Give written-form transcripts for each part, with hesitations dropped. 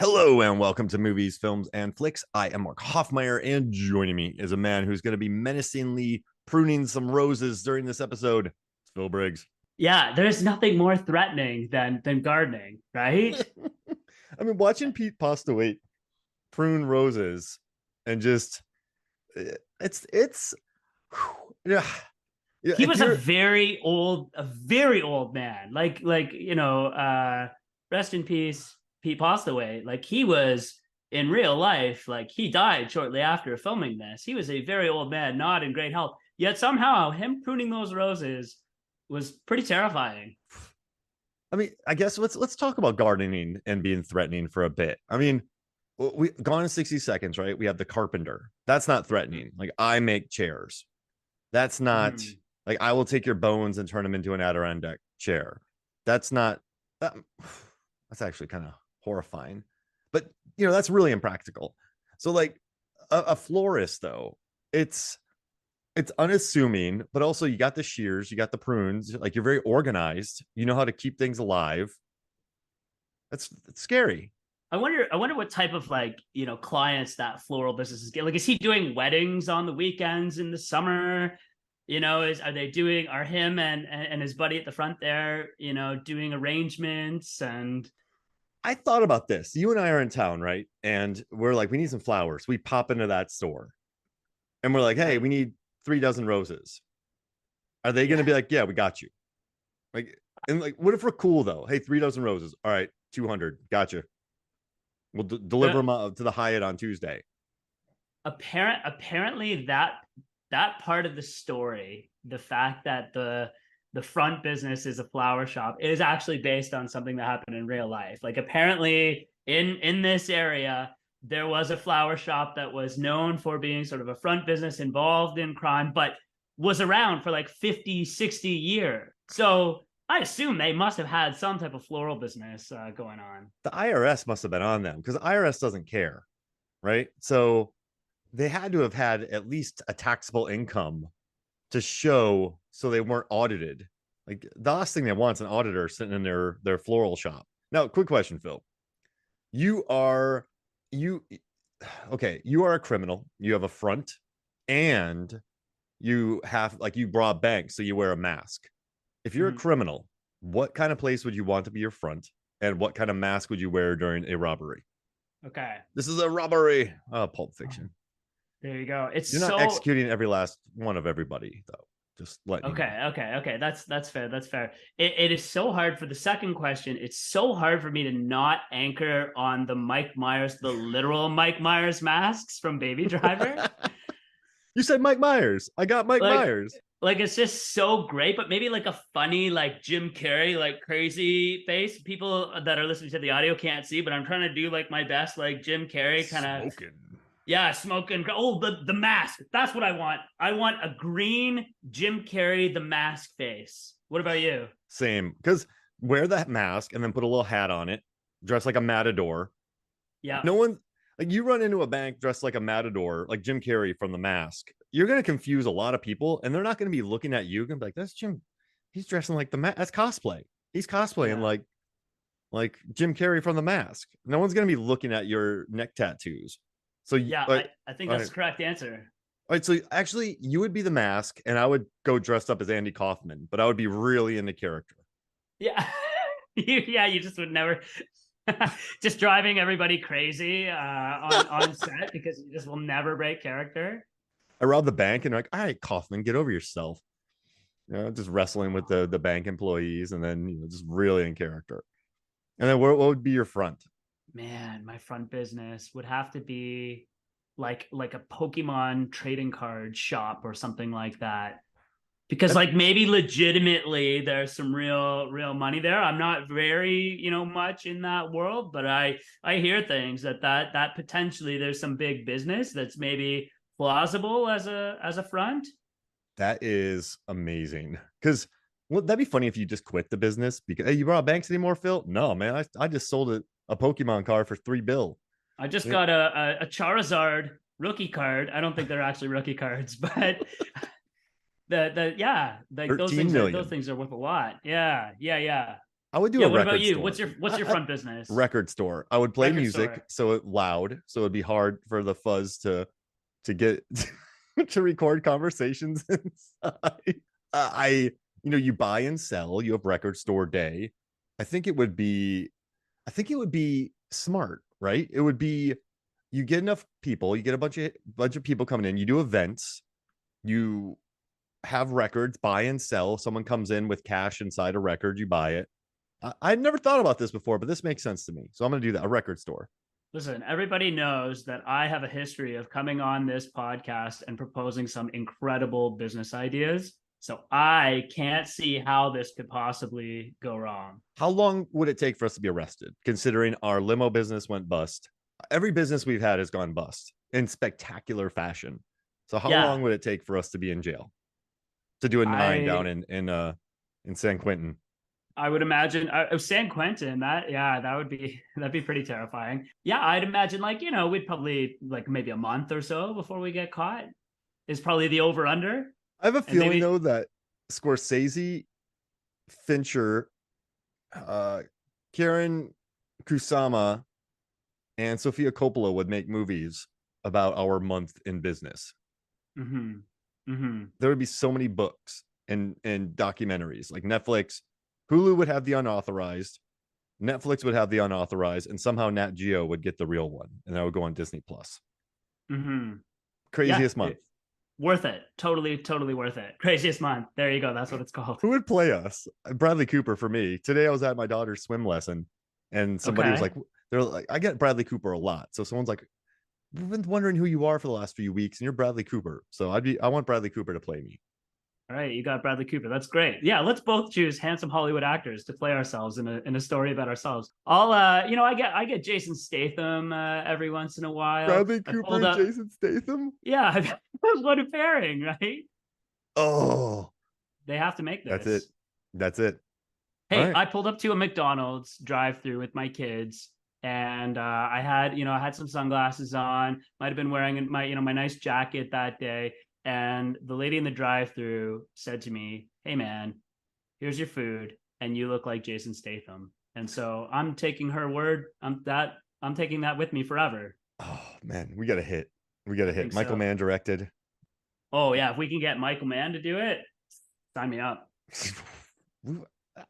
Hello and welcome to Movies, Films, and Flicks. I am Mark Hoffmeyer, and joining me is a man who's going to be menacingly pruning some roses during this episode. It's Phil Briggs. Yeah, there's nothing more threatening than gardening, right? I mean, watching Pete Postlewaite prune roses and just it's yeah. Yeah, He if was a you're very old man. Rest in peace, Pete Postlewaite. Like he was in real life, like he died shortly after filming this. He was a very old man, not in great health. Yet somehow him pruning those roses was pretty terrifying. I mean, I guess let's talk about gardening and being threatening for a bit. I mean, we gone in 60 seconds, right? We have the carpenter. That's not threatening. Like I make chairs. That's not Mm. like I will take your bones and turn them into an Adirondack chair. That's not that. That's actually kind of horrifying, but that's really impractical. So like a florist though, it's unassuming, but also you got the shears, you got the prunes, like you're very organized. You know how to keep things alive. It's scary. I wonder what type of clients that floral business is getting. Like, is he doing weddings on the weekends in the summer? Are him and his buddy at the front there, doing arrangements and I thought about this. You and I are in town, right? And we're like, we need some flowers. We pop into that store and we're like, hey, we need 3 dozen roses. Are they going to yeah. be like, yeah, we got you? Like, and like, what if we're cool though? Hey, 3 dozen roses. All right, 200. Gotcha. We'll deliver them to the Hyatt on Tuesday. Apparently that part of the story, the fact that the front business is a flower shop, is actually based on something that happened in real life. Like apparently in this area there was a flower shop that was known for being sort of a front business involved in crime, but was around for like 50, 60 years. So I assume they must have had some type of floral business going on. The IRS must have been on them because the IRS doesn't care, right? So they had to have had at least a taxable income to show so they weren't audited. Like the last thing they want is an auditor sitting in their floral shop. Now, quick question, Phil. You are you okay, you are a criminal. You have a front and you have like you rob banks, so you wear a mask. If you're a Mhm. criminal, what kind of place would you want to be your front? And what kind of mask would you wear during a robbery? Okay. This is a robbery. Pulp Fiction. There you go. It's You're not so executing every last one of everybody, though. Just letting you know. okay. That's fair. That's fair. It is so hard for the second question. It's so hard for me to not anchor on the Mike Myers, the literal Mike Myers masks from Baby Driver. You said Mike Myers. I got Mike Like, Myers. like it's just so great, but maybe like a funny, like Jim Carrey, like crazy face. People that are listening to the audio can't see, but I'm trying to do like my best, like Jim Carrey kind of. Smoking. Yeah, smoking. Oh, the mask. That's what I want. I want a green Jim Carrey the mask face. What about you? Same. Because wear that mask and then put a little hat on it, dress like a matador. Yeah. No one, like you run into a bank dressed like a matador, like Jim Carrey from The Mask. You're going to confuse a lot of people and they're not going to be looking at you and be like, that's Jim. He's dressing like that's cosplay. He's cosplaying Yeah. like Jim Carrey from The Mask. No one's going to be looking at your neck tattoos. So, Yeah, I think all that's right. the correct answer. All right, so actually, you would be the mask, and I would go dressed up as Andy Kaufman, but I would be really into character. Yeah. You just would never just driving everybody crazy on set because you just will never break character. I rob the bank, and like, all right, Kaufman, get over yourself. Just wrestling with the bank employees, and then just really in character. And then what would be your front? Man, my front business would have to be like a Pokemon trading card shop or something like that. Because That's like maybe legitimately there's some real money there. I'm not very, much in that world, but I hear things that potentially there's some big business that's maybe plausible as a front. that is amazing. Because well, that'd be funny if you just quit the business because hey, you rob banks anymore, Phil? No, man, I just sold a Pokemon card for $3 billion. I just Yeah, got a Charizard rookie card. I don't think they're actually rookie cards, but the yeah, like those 13 things are million. worth a lot. Yeah. I would do Yeah. a What about record you? store. What's your front business? Record store. I would play Record music store. so it loud, so it'd be hard for the fuzz to get to record conversations inside. I you buy and sell. You have record store day. I think it would be I think it would be smart, right? It would be you get enough people, you get a bunch of people coming in, you do events, you have records, buy and sell. Someone comes in with cash inside a record, you buy it. I'd never thought about this before, but this makes sense to me. So I'm going to do that. A record store. Listen, everybody knows that I have a history of coming on this podcast and proposing some incredible business ideas. So I can't see how this could possibly go wrong. How long would it take for us to be arrested, considering our limo business went bust? Every business we've had has gone bust in spectacular fashion. So how Yeah, long would it take for us to be in jail to do a 9 down I in San Quentin? I would imagine San Quentin. That'd be pretty terrifying. Yeah, I'd imagine we'd probably like maybe a month or so before we get caught is probably the over under, I have a and feeling maybe though that Scorsese, Fincher, Karen Kusama, and Sofia Coppola would make movies about our month in business. mm-hmm, mm-hmm, There would be so many books and documentaries like Netflix. Hulu would have the unauthorized, Netflix would have the unauthorized, and somehow Nat Geo would get the real one, and that would go on Disney Plus. mm-hmm. Yeah, Craziest month. worth it. Totally worth it. Craziest month. There you go. That's what it's called. Who would play us? Bradley Cooper for me. Today I was at my daughter's swim lesson, and somebody was Okay. like, "They're like, I get Bradley Cooper a lot." So someone's like, "We've been wondering who you are for the last few weeks, and you're Bradley Cooper." So I want Bradley Cooper to play me. All right, you got Bradley Cooper. That's great. Yeah, let's both choose handsome Hollywood actors to play ourselves in a story about ourselves. I'll I get Jason Statham every once in a while. Bradley I Cooper pulled and up Jason Statham. yeah, what a pairing, right? Oh, They have to make that's it. this. That's it. All Hey, right. I pulled up to a McDonald's drive-through with my kids, and I had some sunglasses on. Might have been wearing my nice jacket that day. And the lady in the drive-through said to me, "Hey, man, here's your food, and you look like Jason Statham." And so I'm taking her word. I'm taking that with me forever. Oh man, we got a hit. We got a I hit. think Michael so. Mann directed. Oh yeah, if we can get Michael Mann to do it, sign me up.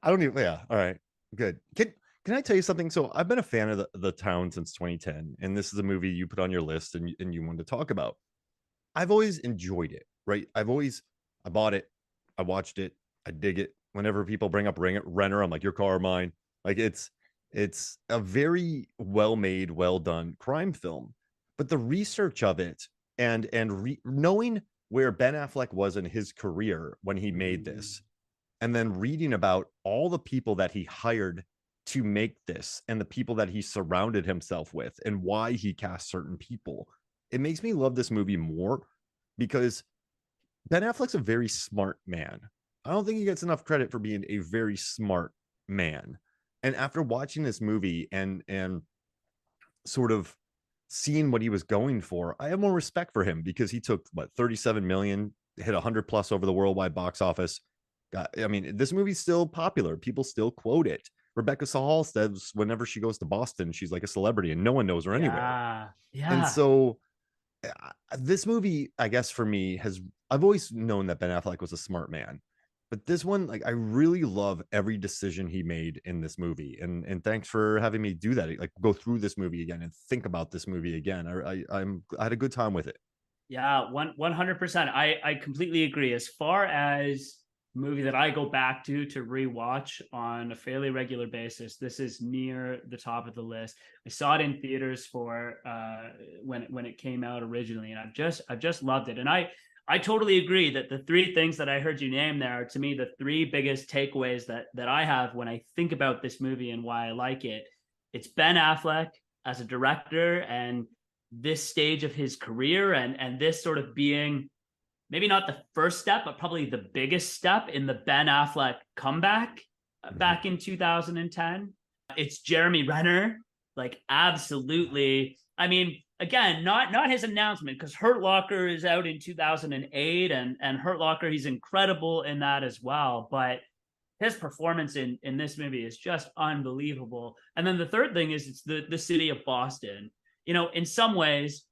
I don't even. Yeah. All right. Good. Can I tell you something? So I've been a fan of the Town since 2010, and this is a movie you put on your list and you wanted to talk about. I've always enjoyed it. Right. I bought it. I watched it. I dig it. Whenever people bring up Renner, I'm like, your car or mine. Like it's a very well made, well done crime film. But the research of it and knowing where Ben Affleck was in his career when he made this, and then reading about all the people that he hired to make this and the people that he surrounded himself with and why he cast certain people, it makes me love this movie more because Ben Affleck's a very smart man. I don't think he gets enough credit for being a very smart man. And after watching this movie and sort of seeing what he was going for, I have more respect for him because he took 37 million, hit 100 plus over the worldwide box office. I mean, this movie's still popular. People still quote it. Rebecca Hall says whenever she goes to Boston, she's like a celebrity and no one knows her anywhere. Yeah, And yeah. so this movie, I guess for me, I've always known that Ben Affleck was a smart man. But this one, like, I really love every decision he made in this movie, and thanks for having me do that. Like, go through this movie again and think about this movie again. I had a good time with it. Yeah, 100%. I completely agree. As far as movie that I go back to rewatch on a fairly regular basis, this is near the top of the list. I saw it in theaters for when it came out originally, and I've just loved it. And I totally agree that the three things that I heard you name there are to me the three biggest takeaways that I have when I think about this movie and why I like it. It's Ben Affleck as a director and this stage of his career and this sort of being maybe not the first step, but probably the biggest step in the Ben Affleck comeback back in 2010. It's Jeremy Renner, like absolutely. I mean, again, not his announcement because Hurt Locker is out in 2008, and Hurt Locker he's incredible in that as well. But his performance in this movie is just unbelievable. And then the third thing is it's the city of Boston. You know, in some ways,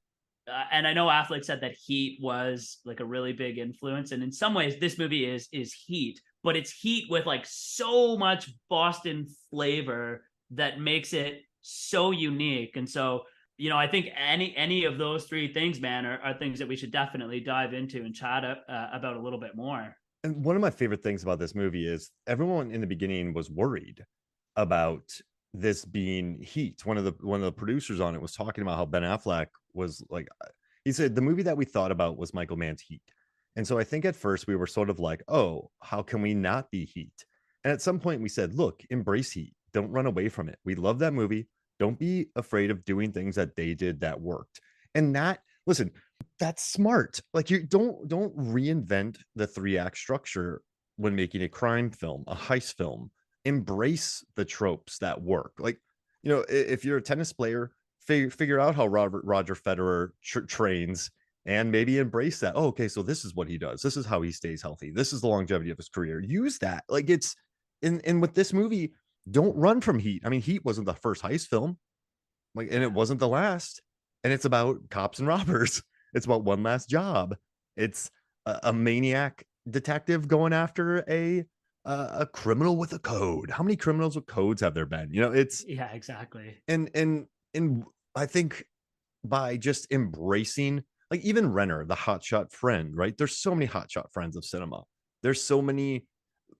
and I know Affleck said that Heat was like a really big influence, and in some ways, this movie is Heat, but it's Heat with like so much Boston flavor that makes it so unique. And so, you know, I think any of those three things, man, are things that we should definitely dive into and chat about a little bit more. And one of my favorite things about this movie is everyone in the beginning was worried about this being Heat. One of the producers on it was talking about how Ben Affleck was like, he said the movie that we thought about was Michael Mann's Heat. And so I think at first we were sort of like, oh, how can we not be Heat? And at some point we said, look, embrace Heat. Don't run away from it. We love that movie. Don't be afraid of doing things that they did that worked. And that, listen, that's smart. Like, you don't reinvent the 3 act structure when making a crime film, a heist film. Embrace the tropes that work. Like, if you're a tennis player, figure out how Roger Federer trains and maybe embrace that. Oh, okay, so this is what he does. This is how he stays healthy. This is the longevity of his career. Use that. Like, it's in with this movie, don't run from Heat. I mean, Heat wasn't the first heist film, like, and it wasn't the last. And it's about cops and robbers. It's about one last job. It's a maniac detective going after a criminal with a code. How many criminals with codes have there been? It's Yeah, exactly. and I think by just embracing, like, even Renner, the hotshot friend, right? There's so many hotshot friends of cinema. There's so many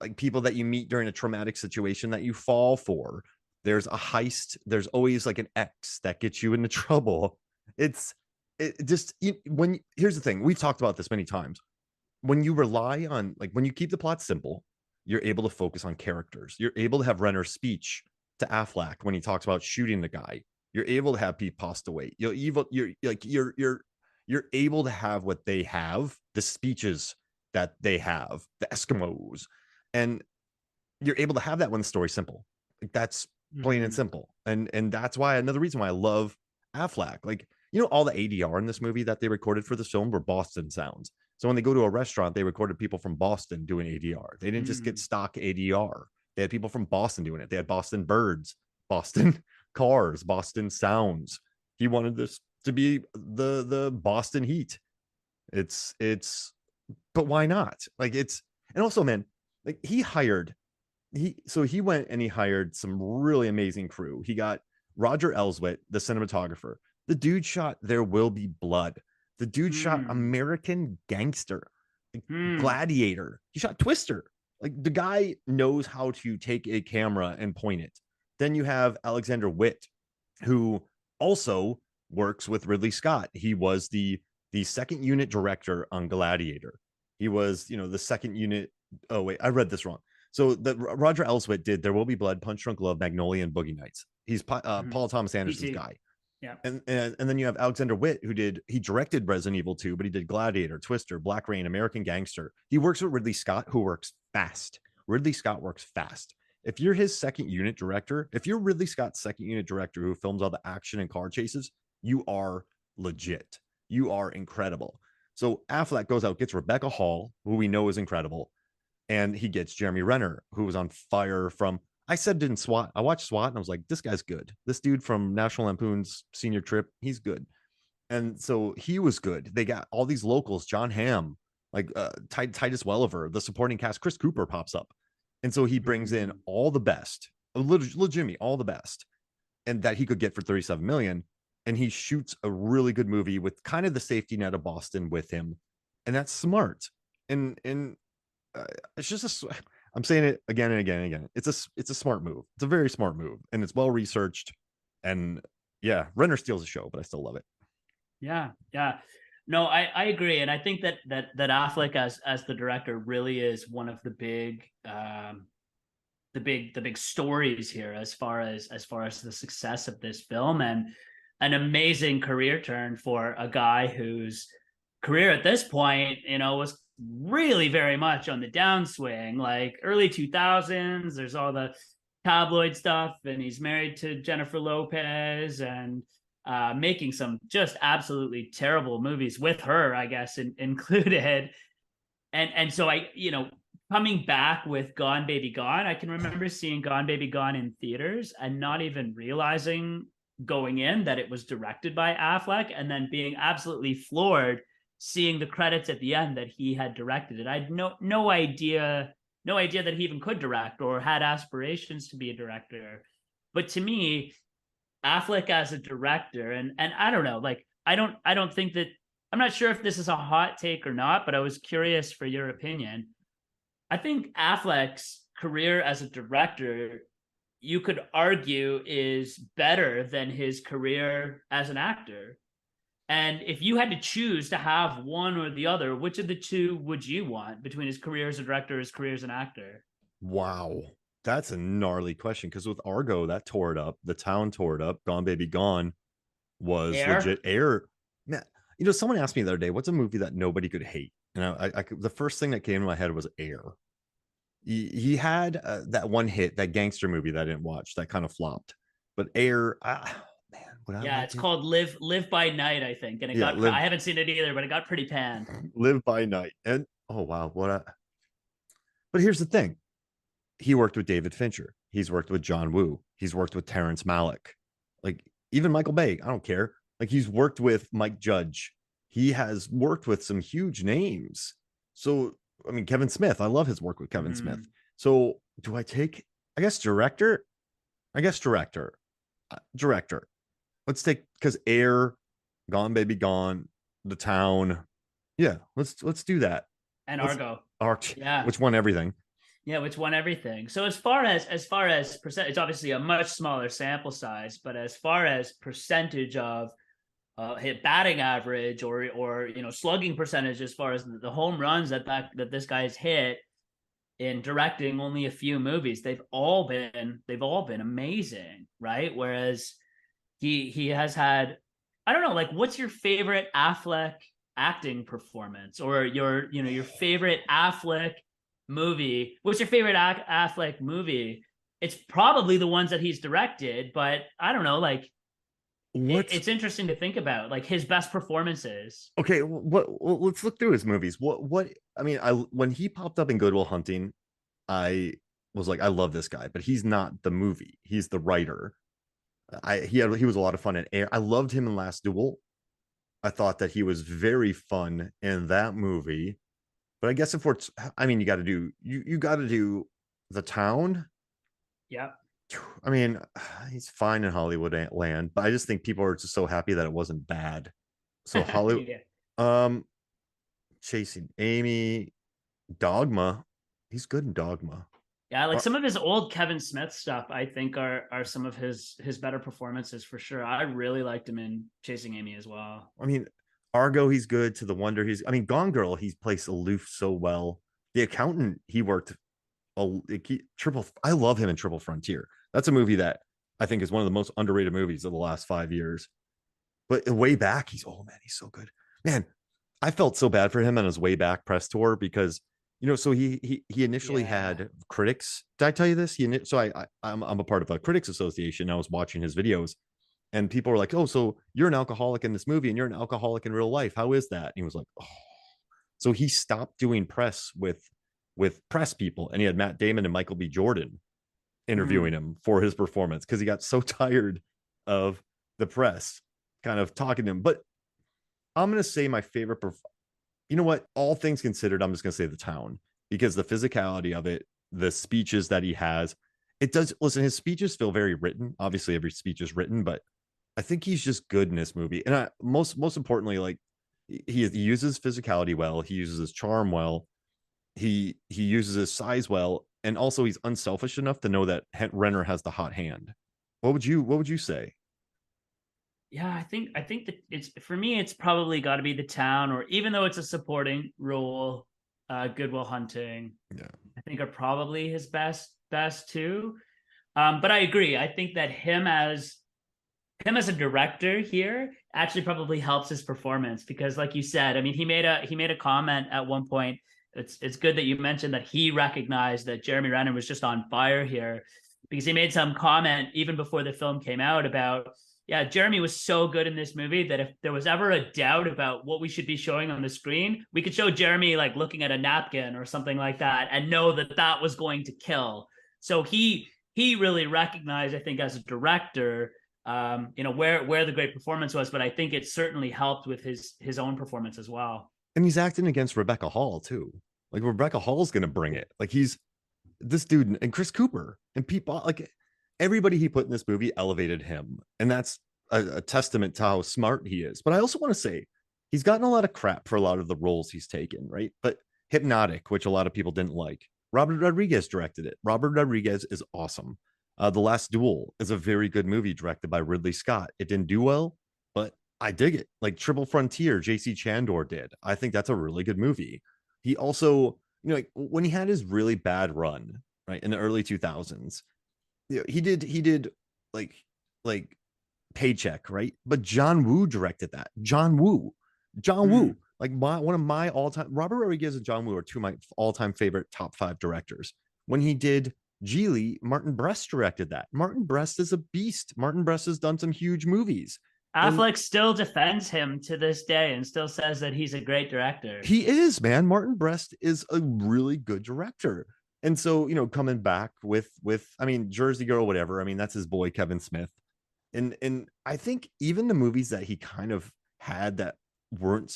like people that you meet during a traumatic situation that you fall for. There's a heist. There's always like an ex that gets you into trouble. It's it just when here's the thing, we've talked about this many times. When you rely on, like, when you keep the plot simple, you're able to focus on characters. You're able to have Renner's speech to Affleck when he talks about shooting the guy. You're able to have Pete Postaway. You're able to have what they have, the speeches that they have, the Eskimos, and you're able to have that when the story's simple. Like, that's plain and Mhm. simple. And that's why, another reason why I love Affleck. Like, all the ADR in this movie that they recorded for this film were Boston sounds. So when they go to a restaurant, they recorded people from Boston doing ADR. They didn't just get Mm. stock ADR. They had people from Boston doing it. They had Boston birds, Boston cars, Boston sounds. He wanted this to be the Boston Heat. It's but why not? Like, it's, and also, man, like, he went and he hired some really amazing crew. He got Roger Elswit, the cinematographer. The dude shot There Will Be Blood. The dude shot Mm. American Gangster, like, Mm. Gladiator. He shot Twister. Like, the guy knows how to take a camera and point it. Then you have Alexander Witt, who also works with Ridley Scott. He was the second unit director on Gladiator. He was, the second unit. Oh wait, I read this wrong. So the Roger Elswit did There Will Be Blood, Punch Drunk Love, Magnolia, and Boogie Nights. He's Mhm. Paul Thomas Anderson's PT. guy. Yeah. And then you have Alexander Witt, he directed Resident Evil 2, but he did Gladiator, Twister, Black Rain, American Gangster. He works with Ridley Scott, who works fast. Ridley Scott works fast. If you're his second unit director, if you're Ridley Scott's second unit director who films all the action and car chases, you are legit. You are incredible. So Affleck goes out, gets Rebecca Hall, who we know is incredible, and he gets Jeremy Renner, who was on fire from. I said in SWAT. I watched SWAT and I was like, this guy's good. This dude from National Lampoon's Senior Trip, he's good. And so he was good. They got all these locals, Jon Hamm, like Titus Welliver, the supporting cast. Chris Cooper pops up, and so he brings in Mm. all the best, legitimately all the best, and that he could get for 37 million. And he shoots a really good movie with kind of the safety net of Boston with him, and that's smart. And it's just I'm saying it again and again and again. It's a smart move. It's a very smart move, and it's well researched. And yeah, Renner steals the show, but I still love it. Yeah, yeah. No, I agree, and I think that Affleck as the director really is one of the big stories here as far as the success of this film, and an amazing career turn for a guy whose career at this point, was really very much on the downswing, like early 2000s. There's all the tabloid stuff, and he's married to Jennifer Lopez, and making some just absolutely terrible movies with her, I guess, included. And so I, coming back with Gone Baby Gone, I can remember seeing Gone Baby Gone in theaters and not even realizing going in that it was directed by Affleck, and then being absolutely floored seeing the credits at the end that he had directed it. I had no idea that he even could direct or had aspirations to be a director. But to me, Affleck as a director, and I don't know, like I don't think that, I'm not sure if this is a hot take or not, but I was curious for your opinion. I think Affleck's career as a director, you could argue, is better than his career as an actor. And if you had to choose to have one or the other, which of the two would you want between his career as a director, his career as an actor? Wow. That's a gnarly question because with Argo, that tore it up. The Town tore it up. Gone Baby Gone was legit Air? air. Man, you know, someone asked me the other day, what's a movie that nobody could hate? And the first thing that came to my head was Air. He had that one hit, that gangster movie that I didn't watch, that kind of flopped. But Air, man, would I Yeah, like it's it? called Live by Night, I think. And it Yeah, got, I haven't seen it either, but it got pretty panned. live by night. And oh wow, but here's the thing. He worked with David Fincher. He's worked with John Woo. He's worked with Terrence Malick. Like even Michael Bay. I don't care. Like he's worked with Mike Judge. He has worked with some huge names. So I mean, Kevin Smith. I love his work with Kevin Smith. Mm. So do I take? I guess director. I guess director. Director. Let's take because Air, Gone Baby Gone, The Town. Yeah, let's do that. And Let's Argo. arch Yeah. which won everything. Yeah, which won everything. So as far as percent, it's obviously a much smaller sample size, but as far as percentage of hit batting average or slugging percentage, as far as the home runs that this guy's hit in directing only a few movies, they've all been amazing, right? Whereas he has had, I don't know, like what's your favorite Affleck acting performance, or your favorite Affleck movie? What's your favorite Affleck movie? It's probably the ones that he's directed, but I don't know, like What's it's interesting to think about, like his best performances. okay? Let's look through his movies. What I mean, I when he popped up in Good Will Hunting, I was like, I love this guy, but he's not the movie. He's the writer. He was a lot of fun in Air. I loved him in Last Duel. I thought that he was very fun in that movie. But I guess if we're, I mean, you got to do The Town. Yeah. I mean, he's fine in Hollywood land, but I just think people are just so happy that it wasn't bad. So Hollywood, Yeah. um, Chasing Amy, Dogma, he's good in Dogma. Yeah, like Uh, some of his old Kevin Smith stuff, I think are some of his better performances for sure. I really liked him in Chasing Amy as well. I mean, Argo, he's good. To the Wonder, I mean, Gone Girl, he's placed aloof so well. The Accountant, he worked triple. I love him in Triple Frontier. That's a movie that I think is one of the most underrated movies of the last 5 years. But way back, oh man, he's so good. Man, I felt so bad for him on his way back press tour because so he initially Yeah. had critics. Did I tell you this? I'm a part of a critics association. I was watching his videos, and people were like, "Oh, so you're an alcoholic in this movie, and you're an alcoholic in real life. How is that?" And he was like, "Oh." So he stopped doing press with press people, and he had Matt Damon and Michael B. Jordan interviewing Mm. him for his performance because he got so tired of the press kind of talking to him. But I'm gonna say my favorite. You know what? All things considered, I'm just gonna say The Town because the physicality of it, the speeches that he has, it does. Listen, his speeches feel very written. Obviously, every speech is written, but I think he's just good in this movie. And most importantly, like he uses physicality well. He uses his charm well. He uses his size well, and also he's unselfish enough to know that Renner has the hot hand. What would you say? Yeah, I think that it's, for me, it's probably got to be The Town, or even though it's a supporting role, Good Will Hunting, Yeah. I think are probably his best two. But I agree. I think that him as a director here actually probably helps his performance because, like you said, I mean, he made a comment at one point. It's good that you mentioned that he recognized that Jeremy Renner was just on fire here, because he made some comment even before the film came out about, yeah, Jeremy was so good in this movie that if there was ever a doubt about what we should be showing on the screen, we could show Jeremy like looking at a napkin or something like that and know that that was going to kill. So he really recognized, I think, as a director, where the great performance was, but I think it certainly helped with his own performance as well. And he's acting against Rebecca Hall too. Like Rebecca Hall's gonna bring it. Like he's this dude and Chris Cooper and people like everybody he put in this movie elevated him, and that's a testament to how smart he is. But I also want to say he's gotten a lot of crap for a lot of the roles he's taken, right? But Hypnotic, which a lot of people didn't like, Robert Rodriguez directed it. Robert Rodriguez is awesome. The Last Duel is a very good movie directed by Ridley Scott. It didn't do well, but I dig it. Like Triple Frontier, JC Chandor did. I think that's a really good movie. He also, like when he had his really bad run, right, in the early 2000s, he did like like Paycheck, right? But John Woo directed that. John Woo, like one of my all-time, Robert Rodriguez and John Woo are two of my all-time favorite top 5 directors. When he did Geely, Martin Brest directed that. Martin Brest is a beast. Martin Brest has done some huge movies. Affleck still defends him to this day and still says that he's a great director. He is, man. Martin Brest is a really good director. And so, coming back with I mean, Jersey Girl, whatever. I mean, that's his boy Kevin Smith. And I think even the movies that he kind of had that weren't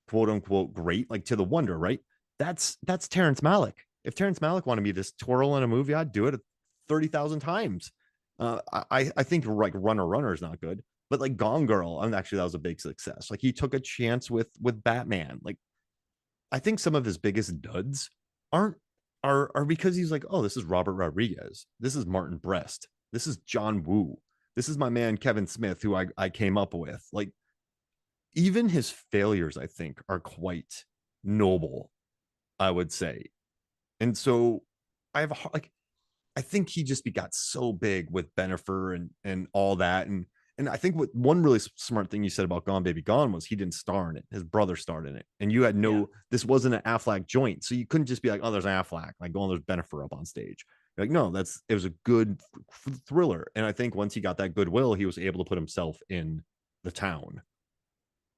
quote unquote great, like To the Wonder, right? That's Terrence Malick. If Terrence Malick wanted me to twirl in a movie, I'd do it 30,000 times. I think like Runner is not good, but like Gone Girl, and actually that was a big success. Like he took a chance with Batman. Like I think some of his biggest duds aren't are because he's like, oh, this is Robert Rodriguez, this is Martin Brest, this is John Woo, this is my man Kevin Smith, who I came up with. Like even his failures, I think, are quite noble, I would say. And so I have like I think he just got so big with Bennifer and all that. And I think what one really smart thing you said about Gone Baby Gone was he didn't star in it. His brother starred in it. And you had this wasn't an Affleck joint. So you couldn't just be like, oh, there's an Affleck, like, oh, there's Bennifer up on stage. You're like, no, it was a good thriller. And I think once he got that goodwill, he was able to put himself in The Town.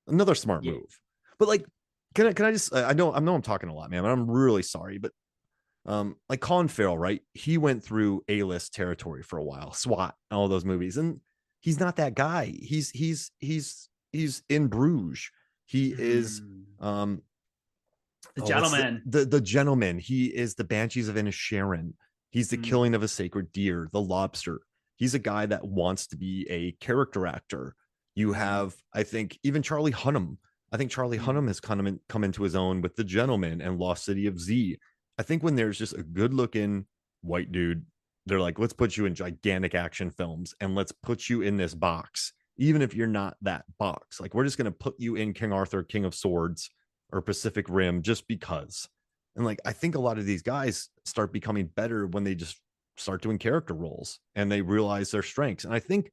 Another smart move. But like, can I just, I know I'm talking a lot, man, but I'm really sorry. But like Colin Farrell, right? He went through A-list territory for a while, SWAT, all those movies, and he's not that guy. He's in Bruges. He is the Gentleman. The Gentleman. He is the Banshees of Inisherin. He's the Killing of a Sacred Deer, The Lobster. He's a guy that wants to be a character actor. You have, I think, even Charlie Hunnam. I think Charlie Hunnam has come into his own with The Gentleman and Lost City of Z. I think when there's just a good looking white dude, they're like, let's put you in gigantic action films and let's put you in this box, even if you're not that box. Like, we're just going to put you in King Arthur, King of Swords, or Pacific Rim just because. And like, I think a lot of these guys start becoming better when they just start doing character roles and they realize their strengths. And I think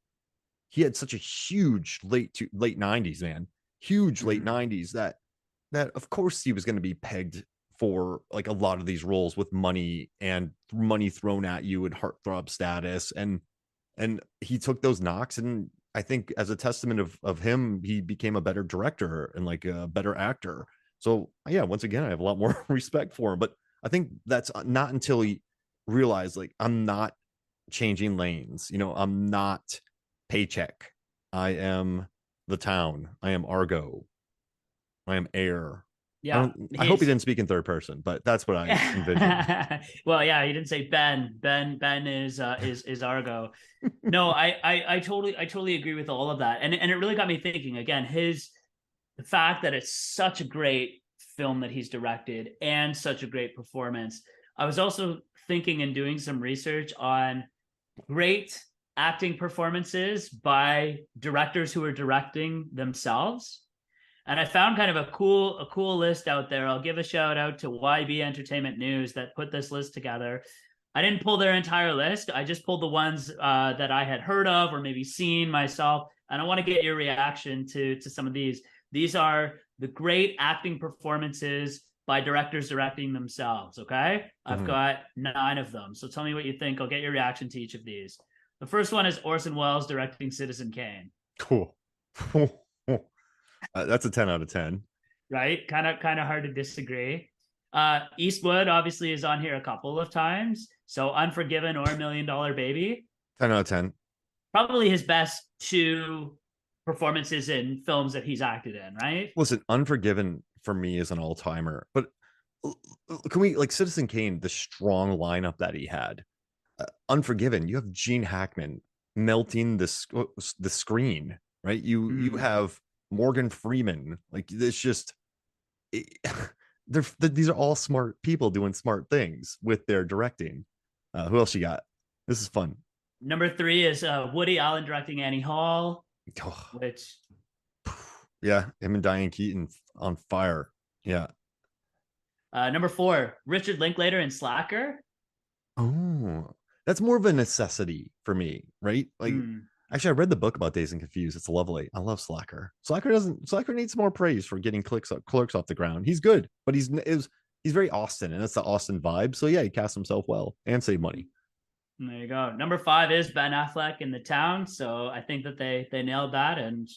he had such a huge late 90s, man, huge late 90s that of course he was going to be pegged for like a lot of these roles with money thrown at you and heartthrob status. And he took those knocks. And I think as a testament of him, he became a better director and like a better actor. So yeah, once again, I have a lot more respect for him, but I think that's not until he realized like, I'm not changing lanes. I'm not Paycheck. I am The Town. I am Argo. I am Air. Yeah, I hope he didn't speak in third person, but that's what I envisioned. Well, yeah, he didn't say Ben. Ben is Argo. No, I totally agree with all of that, and it really got me thinking again. The fact that it's such a great film that he's directed and such a great performance. I was also thinking and doing some research on great acting performances by directors who are directing themselves. And I found kind of a cool list out there. I'll give a shout out to YB Entertainment News that put this list together. I didn't pull their entire list. I just pulled the ones that I had heard of or maybe seen myself. And I want to get your reaction to some of these. These are the great acting performances by directors directing themselves, okay? I've got 9 of them. So tell me what you think. I'll get your reaction to each of these. The first one is Orson Welles directing Citizen Kane. Cool. That's a 10 out of 10. right? Kind of hard to disagree. Eastwood obviously is on here a couple of times. So Unforgiven or $1 Million Baby, 10 out of 10. probably his best two performances in films that he's acted in, right? Listen, Unforgiven for me is an all-timer, but can we like Citizen Kane, the strong lineup that he had? Unforgiven, you have Gene Hackman melting the screen, right? You have Morgan Freeman. Like it's just it, these are all smart people doing smart things with their directing. Who else you got? This is fun. Number three is Woody Allen directing Annie Hall, Oh, which yeah, him and Diane Keaton on fire. Yeah. number four, Richard Linklater in Slacker. Oh, that's more of a necessity for me, right? Like, actually, I read the book about Dazed and Confused. It's lovely. I love Slacker. Slacker needs more praise for getting clerks off the ground. He's good, but he's very Austin, and that's the Austin vibe. So yeah, he cast himself well and saved money. There you go. Number five is Ben Affleck in The Town. So I think that they nailed that, and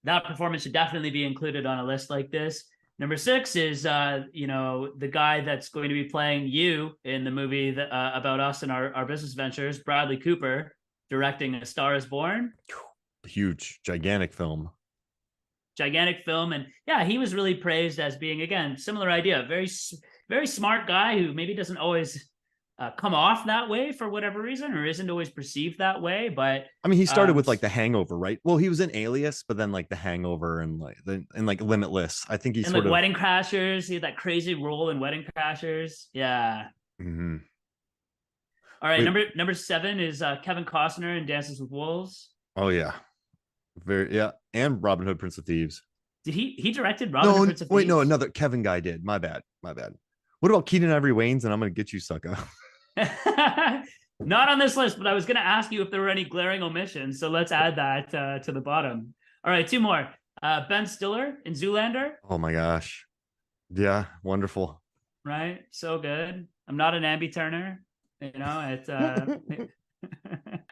that performance should definitely be included on a list like this. Number six is the guy that's going to be playing you in the movie about us and our business ventures, Bradley Cooper, directing A Star Is Born. Huge, gigantic film. And yeah, he was really praised as being, again, similar idea, very smart guy who maybe doesn't always come off that way for whatever reason, or isn't always perceived that way. But I mean, he started with like The Hangover, right? Well, he was in Alias, but then like The Hangover and like Limitless. I think he and sort like of Wedding Crashers. He had that crazy role in Wedding Crashers. Yeah. Mm-hmm. All right, number seven is Kevin Costner in Dances with Wolves. Oh yeah, and Robin Hood, Prince of Thieves. Did he directed Robin Hood, Prince of Thieves? No, another Kevin guy did. My bad. What about Keaton Ivory Wayans? And I'm gonna get you, sucker. Not on this list, but I was gonna ask you if there were any glaring omissions. So let's add that to the bottom. All right, two more. Ben Stiller in Zoolander. Oh my gosh, yeah, wonderful. Right, so good. I'm not an Ambi Turner. It's and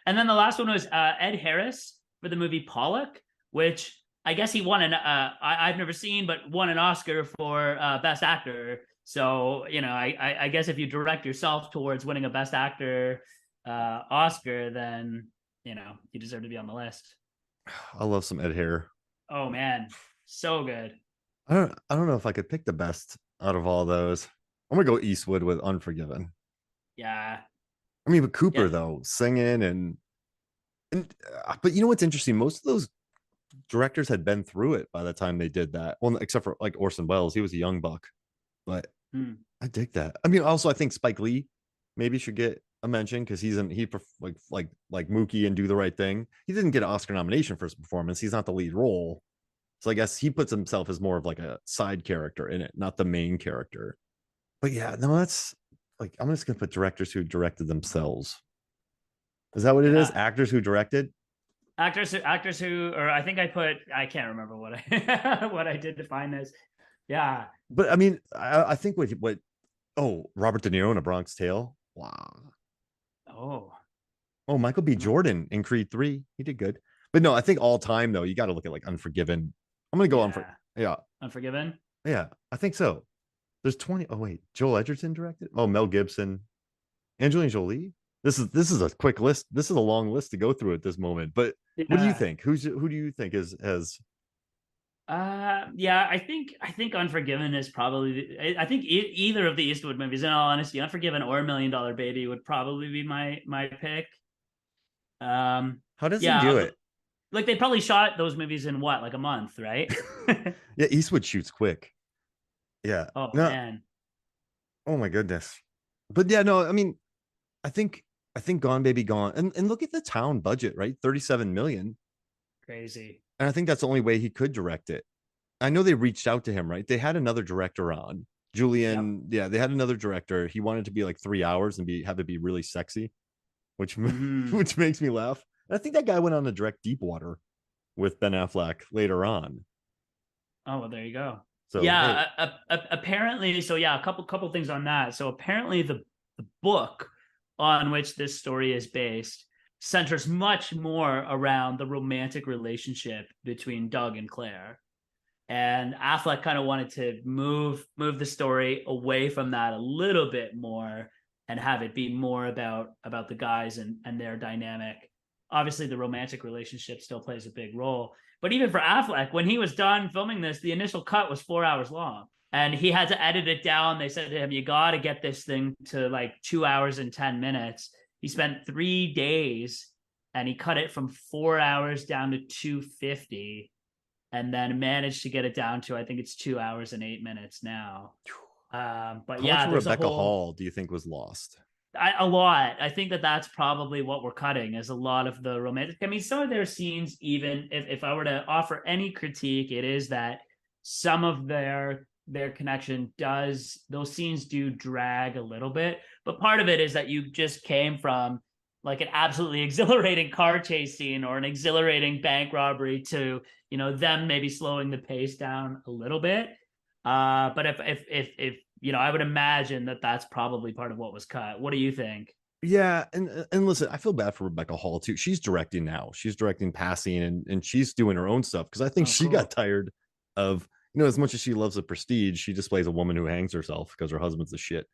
then the last one was Ed Harris for the movie Pollock, which I guess he won I've never seen, but won an Oscar for Best Actor. So, I guess if you direct yourself towards winning a Best Actor Oscar, then, you deserve to be on the list. I love some Ed Hair. Oh man, so good. I don't know if I could pick the best out of all those. I'm gonna go Eastwood with Unforgiven. Yeah. I mean, but Cooper though, singing and but you know what's interesting? Most of those directors had been through it by the time they did that. Well, except for like Orson Welles, he was a young buck, but I dig that. I mean, also I think Spike Lee maybe should get a mention because he like Mookie and Do the Right Thing. He didn't get an Oscar nomination for his performance. He's not the lead role, so I guess he puts himself as more of like a side character in it, not the main character. But yeah, no, that's like I'm just gonna put directors who directed themselves. Is that what it is? Actors who directed? Actors who, or I think I can't remember what I what I did to find this. Yeah. But I mean, I think Robert De Niro in A Bronx Tale. Wow. Oh, Michael B. Jordan in Creed 3. He did good. But no, I think all time though, you got to look at like Unforgiven. I'm gonna go Unforgiven. Yeah, I think so. There's 20. Oh wait, Joel Edgerton directed. Oh, Mel Gibson, Angelina Jolie. This is a quick list. This is a long list to go through at this moment. But what do you think? Who do you think has? I think Unforgiven is probably. I think either of the Eastwood movies, in all honesty, Unforgiven or $1 Million Baby would probably be my pick. How does he do it? Like they probably shot those movies in what, like a month, right? Yeah, Eastwood shoots quick. Yeah. Oh man. Oh my goodness. But yeah, no, I mean, I think Gone Baby Gone, and look at the Town budget, right? 37 million. Crazy. And I think that's the only way he could direct it. I know they reached out to him, right? They had another director on. Julian, yeah, they had another director. He wanted to be like 3 hours and have it be really sexy, which which makes me laugh. And I think that guy went on to direct Deepwater with Ben Affleck later on. Oh, well, there you go. So yeah, apparently, so yeah, a couple things on that. So apparently the book on which this story is based centers much more around the romantic relationship between Doug and Claire. And Affleck kind of wanted to move the story away from that a little bit more and have it be more about the guys and their dynamic. Obviously, the romantic relationship still plays a big role, but even for Affleck, when he was done filming this, the initial cut was 4 hours long, and he had to edit it down. They said to him, "You got to get this thing to like 2 hours and 10 minutes." He spent 3 days, and he cut it from 4 hours down to 250, and then managed to get it down to, I think it's 2 hours and 8 minutes now. But How much yeah, of there's a Rebecca whole Hall do you think was lost? a lot. I think that that's probably what we're cutting, is a lot of the romantic. I mean, some of their scenes, even if I were to offer any critique, it is that some of their connection does, those scenes do drag a little bit. But part of it is that you just came from like an absolutely exhilarating car chase scene or an exhilarating bank robbery to, them maybe slowing the pace down a little bit. But if I would imagine that that's probably part of what was cut. What do you think? Yeah, and listen, I feel bad for Rebecca Hall too. She's directing now. She's directing Passing, and she's doing her own stuff because I think Oh, she got cool. tired of, as much as she loves the prestige, she just plays a woman who hangs herself because her husband's a shit.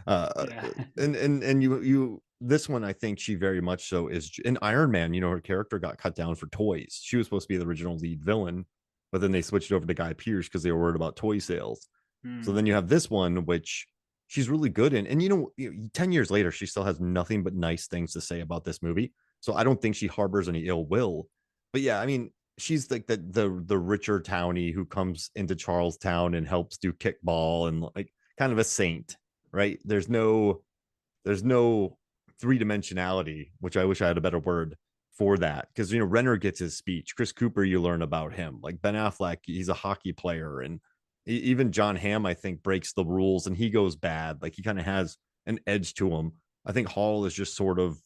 Yeah. And you this one, I think she very much so is in Iron Man. Her character got cut down for toys. She was supposed to be the original lead villain, but then they switched over to Guy Pearce because they were worried about toy sales. So Hmm. then you have this one, which she's really good in. And 10 years later, she still has nothing but nice things to say about this movie. So I don't think she harbors any ill will. But yeah, I mean, she's like the richer townie who comes into Charlestown and helps do kickball and like kind of a saint, right? There's no three-dimensionality, which I wish I had a better word for that. Because Renner gets his speech. Chris Cooper, you learn about him. Like Ben Affleck, he's a hockey player, and even Jon Hamm, I think, breaks the rules and he goes bad. Like he kind of has an edge to him. I think Hall is just sort of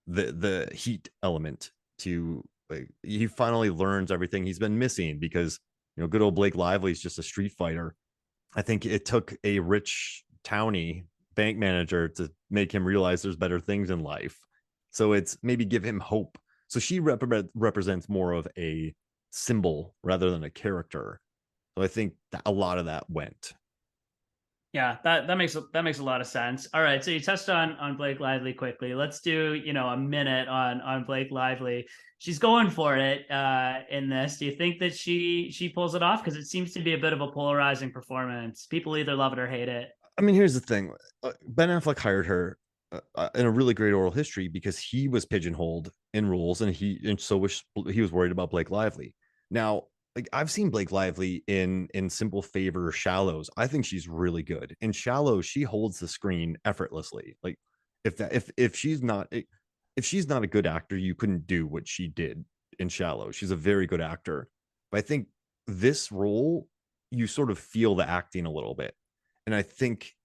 the heat element to, like, he finally learns everything he's been missing because good old Blake Lively is just a street fighter. I think it took a rich townie bank manager to make him realize there's better things in life. So it's maybe give him hope. So she represents more of a symbol rather than a character. So I think that a lot of that went. Yeah, that makes a lot of sense. All right, so you touched on Blake Lively quickly. Let's do, a minute on Blake Lively. She's going for it in this. Do you think that she pulls it off? Because it seems to be a bit of a polarizing performance. People either love it or hate it. I mean, here's the thing: Ben Affleck hired her in a really great oral history because he was pigeonholed in roles, and so he was worried about Blake Lively. Now, like I've seen Blake Lively in Simple Favor, Shallows. I think she's really good in Shallows. She holds the screen effortlessly. Like if she's not a good actor, you couldn't do what she did in Shallows. She's a very good actor, but I think this role you sort of feel the acting a little bit, and I think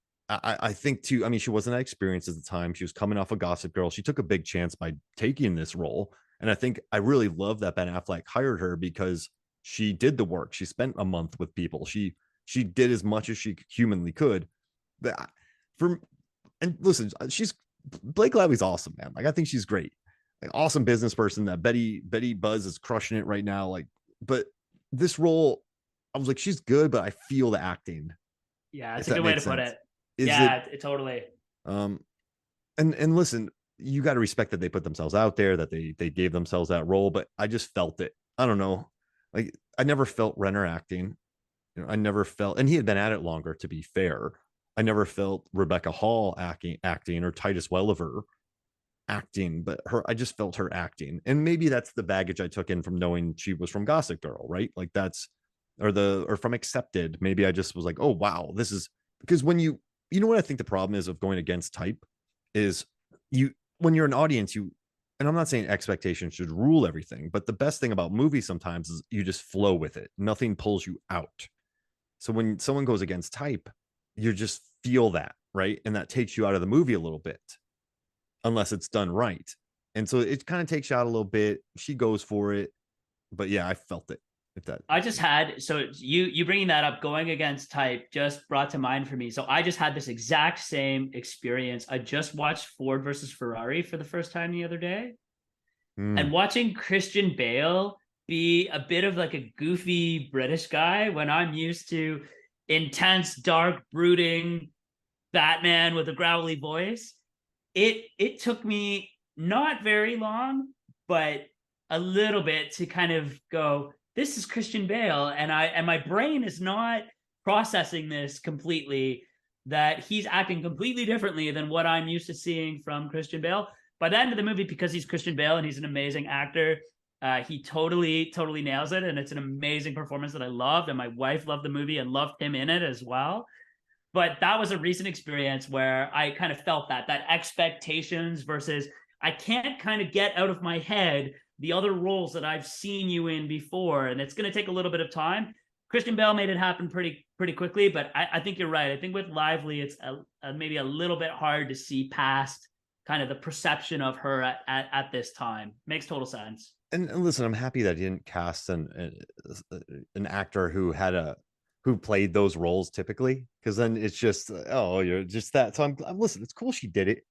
too. I mean, she wasn't that experienced at the time. She was coming off a Gossip Girl. She took a big chance by taking this role, and I think I really love that Ben Affleck hired her because she did the work. She spent a month with people. She did as much as she humanly could. But for and listen, she's Blake Lively's awesome, man. Like I think she's great. Like awesome business person. That Betty Buzz is crushing it right now. Like, but this role, I was like, she's good, but I feel the acting, Yeah, if it's a that good way to makes put sense. it. Is it Yeah, it totally. um and listen, you got to respect that they put themselves out there, that they gave themselves that role, but I just felt it. I don't know. Like I never felt Renner acting. I never felt, and he had been at it longer to be fair. I never felt Rebecca Hall acting or Titus Welliver acting, but I just felt her acting. And maybe that's the baggage I took in from knowing she was from Gossip Girl, right? Like that's or from Accepted. Maybe I just was like, oh wow, this is because when you know what I think the problem is of going against type is you when you're an audience, and I'm not saying expectations should rule everything, but the best thing about movies sometimes is you just flow with it. Nothing pulls you out. So when someone goes against type, you just feel that, right? And that takes you out of the movie a little bit unless it's done right. And so it kind of takes you out a little bit. She goes for it, but yeah, I felt it. If that, I just had, so you bringing that up, going against type, just brought to mind for me. So I just had this exact same experience. I just watched Ford versus Ferrari for the first time the other day. And Mm. watching Christian Bale be a bit of like a goofy British guy when I'm used to intense, dark, brooding Batman with a growly voice, it took me not very long, but a little bit to kind of go, this is Christian Bale, and my brain is not processing this completely, that he's acting completely differently than what I'm used to seeing from Christian Bale. By the end of the movie, because he's Christian Bale and he's an amazing actor, he totally nails it, and it's an amazing performance that I loved, and my wife loved the movie and loved him in it as well. But that was a recent experience where I kind of felt that expectations versus I can't kind of get out of my head the other roles that I've seen you in before, and it's going to take a little bit of time. Christian Bale made it happen pretty quickly, but I think you're right. I think with Lively, it's maybe a little bit hard to see past kind of the perception of her at this time. Makes total sense. And listen, I'm happy that he didn't cast an actor who played those roles typically, because then it's just, oh, you're just that. So I'm listen, it's cool she did it,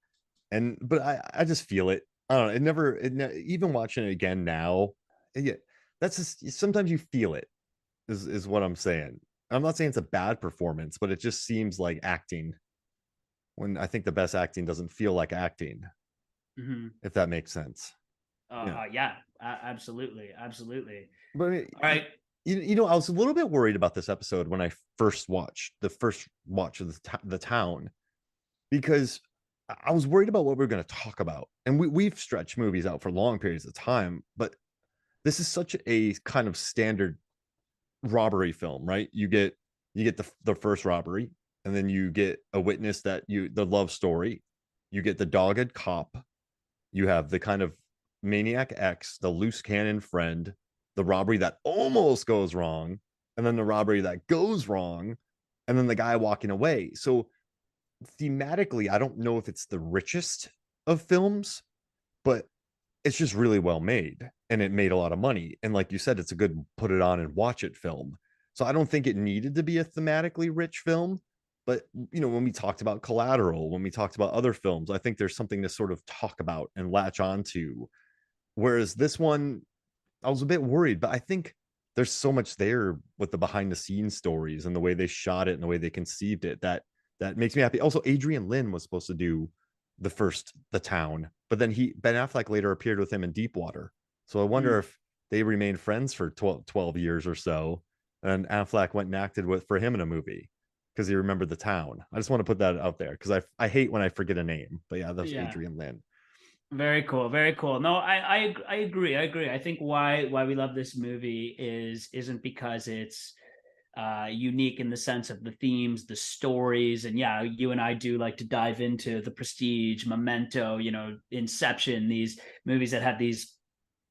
and but I just feel it. I don't know. Even watching it again now, yeah, that's just sometimes you feel it. Is what I'm saying. I'm not saying it's a bad performance, but it just seems like acting when I think the best acting doesn't feel like acting, Mm-hmm. if that makes sense. Yeah. Yeah, absolutely. But I mean, All right. I was a little bit worried about this episode when I first watched the first watch of the town, because I was worried about what we were going to talk about. And we've stretched movies out for long periods of time, but this is such a kind of standard robbery film, right? You get the first robbery, and then you get a witness that you the love story, you get the dogged cop, you have the kind of maniac X, the loose cannon friend, the robbery that almost goes wrong, and then the robbery that goes wrong, and then the guy walking away. So thematically, I don't know if it's the richest of films, but it's just really well made, and it made a lot of money. And like you said, it's a good put it on and watch it film. So I don't think it needed to be a thematically rich film. But when we talked about Collateral, when we talked about other films, I think there's something to sort of talk about and latch onto. Whereas this one, I was a bit worried, but I think there's so much there with the behind the scenes stories and the way they shot it and the way they conceived it that makes me happy. Also, Adrian Lynn was supposed to do the town, but then Ben Affleck later appeared with him in Deepwater. So I wonder Mm. if they remained friends for 12 years or so, and Affleck went and acted for him in a movie because he remembered the town. I just want to put that out there because I hate when I forget a name, but yeah, that's Yeah. Adrian Lynn. Very cool, very cool. No, I agree. I agree. I think why we love this movie isn't because it's unique in the sense of the themes, the stories, and yeah, you and I do like to dive into the Prestige, Memento, Inception, these movies that have these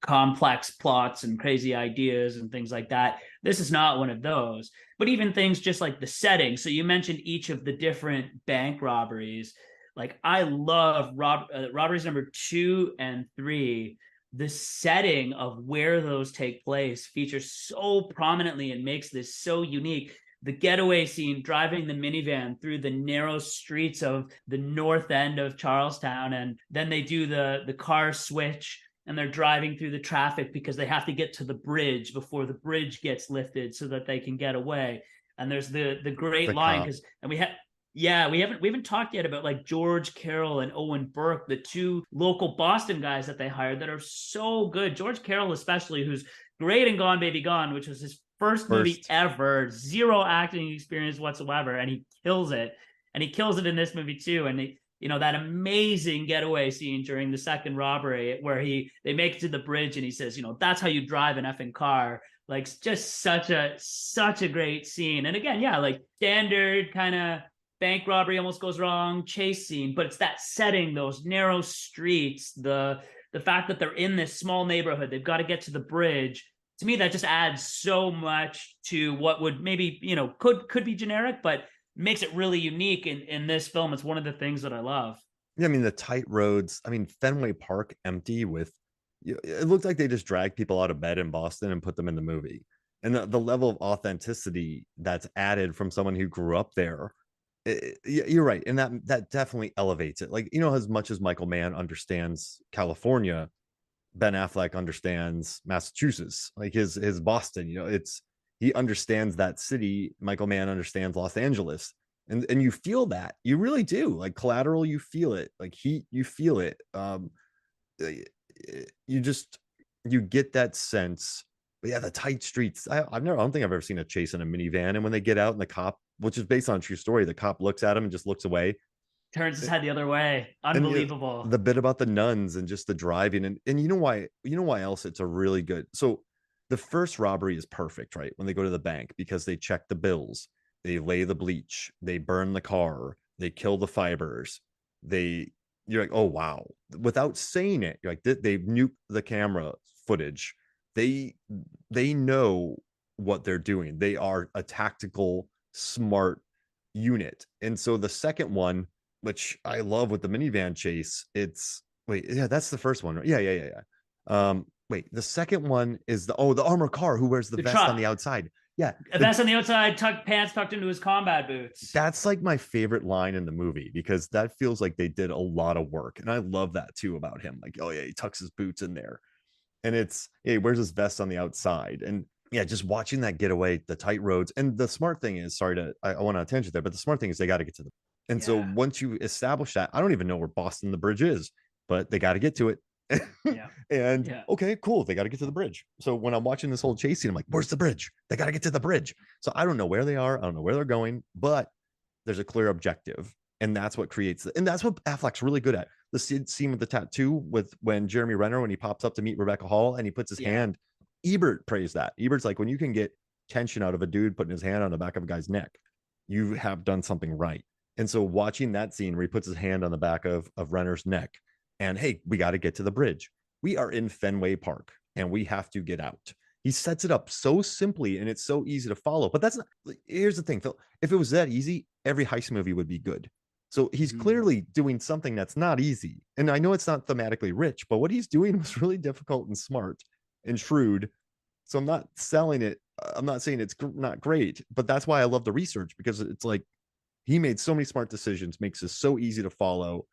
complex plots and crazy ideas and things like that. This is not one of those. But even things just like the setting. So you mentioned each of the different bank robberies. Like I love robberies number 2 and 3. The setting of where those take place features so prominently and makes this so unique. The getaway scene driving the minivan through the narrow streets of the north end of Charlestown, and then they do the car switch and they're driving through the traffic because they have to get to the bridge before the bridge gets lifted so that they can get away. And there's the great The line cop. because and we have yeah, we haven't talked yet about like George Carroll and Owen Burke, the two local Boston guys that they hired that are so good. George Carroll, especially, who's great in Gone Baby Gone, which was his first movie First. ever, zero acting experience whatsoever, and he kills it. And he kills it in this movie too. And that amazing getaway scene during the second robbery where they make it to the bridge and he says, that's how you drive an effing car. Like just such a great scene. And again, yeah, like standard kind of bank robbery almost goes wrong, chase scene, but it's that setting, those narrow streets, the fact that they're in this small neighborhood, they've got to get to the bridge. To me, that just adds so much to what would maybe, could be generic, but makes it really unique in this film. It's one of the things that I love. Yeah, I mean the tight roads. I mean Fenway Park empty with. It looked like they just dragged people out of bed in Boston and put them in the movie, and the level of authenticity that's added from someone who grew up there. You're right, and that definitely elevates it. Like as much as Michael Mann understands California, Ben Affleck understands Massachusetts, like his Boston. He understands that city. Michael Mann understands Los Angeles, and you feel that, you really do. Like Collateral, you feel it. Like Heat, you feel it. You just you get that sense. But yeah, the tight streets. I don't think I've ever seen a chase in a minivan. And when they get out and the cop, which is based on a true story, the cop looks at him and just looks away. Turns his head the other way. And Unbelievable. the bit about the nuns and just the driving, and you know why else it's a really good. So the first robbery is perfect, right? When they go to the bank, because they check the bills, they lay the bleach, they burn the car, they kill the fibers, they you're like, oh wow, without saying it, you're like, they nuke the camera footage. They know what they're doing. They are a tactical smart unit. And so the second one, which I love with the minivan chase, it's wait, yeah, that's the first one. Right? Yeah. Wait, the second one is the armor car who wears the The vest on the truck. outside. Yeah, A vest on the outside, pants tucked into his combat boots. that's like my favorite line in the movie because that feels like they did a lot of work, and I love that too about him. Like, oh yeah, he tucks his boots in there, and yeah, he wears his vest on the outside, and yeah, just watching that getaway, the tight roads, and the smart thing is, sorry to I want to attention there, but the smart thing is they got to get to the, and so Yeah. once you establish that, I don't even know where Boston the bridge is, but they got to get to it. Yeah. And Yeah. okay, cool, they got to get to the bridge. So when I'm watching this whole chase scene, I'm like, where's the bridge? They got to get to the bridge. So I don't know where they are, I don't know where they're going, but there's a clear objective, and that's what creates and that's what Affleck's really good at. The scene with the tattoo, with when Jeremy Renner, when he pops up to meet Rebecca Hall and he puts his Yeah. hand, Ebert praised that. Ebert's like, when you can get tension out of a dude putting his hand on the back of a guy's neck, you have done something right. And so watching that scene where he puts his hand on the back of Renner's neck, and hey, we got to get to the bridge. We are in Fenway Park and we have to get out. He sets it up so simply and it's so easy to follow. But that's not, here's the thing, Phil. If it was that easy, every heist movie would be good. So he's Mhm. clearly doing something that's not easy. And I know it's not thematically rich, but what he's doing was really difficult and smart and shrewd. So I'm not selling it. I'm not saying it's not great, but that's why I love the research, because it's like he made so many smart decisions, makes this so easy to follow,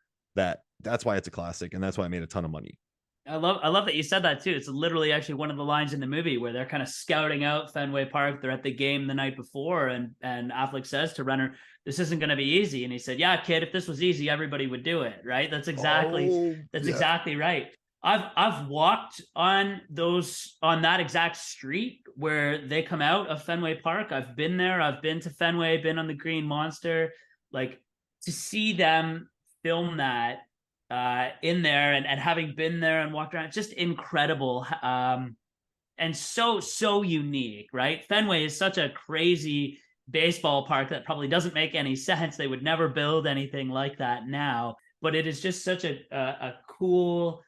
that's why it's a classic, and that's why I made a ton of money. I love that you said that too. It's literally actually one of the lines in the movie where they're kind of scouting out Fenway Park. They're at the game the night before, and Affleck says to Renner, "This isn't going to be easy." And he said, "Yeah, kid, if this was easy, everybody would do it." Right? Oh That's yeah, exactly right. I've walked on that exact street where they come out of Fenway Park. I've been there. I've been to Fenway. Been on the Green Monster. Like, to see them film that in there, and having been there and walked around, it's just incredible. And so unique, right? Fenway is such a crazy baseball park that probably doesn't make any sense. They would never build anything like that now, but it is just such a cool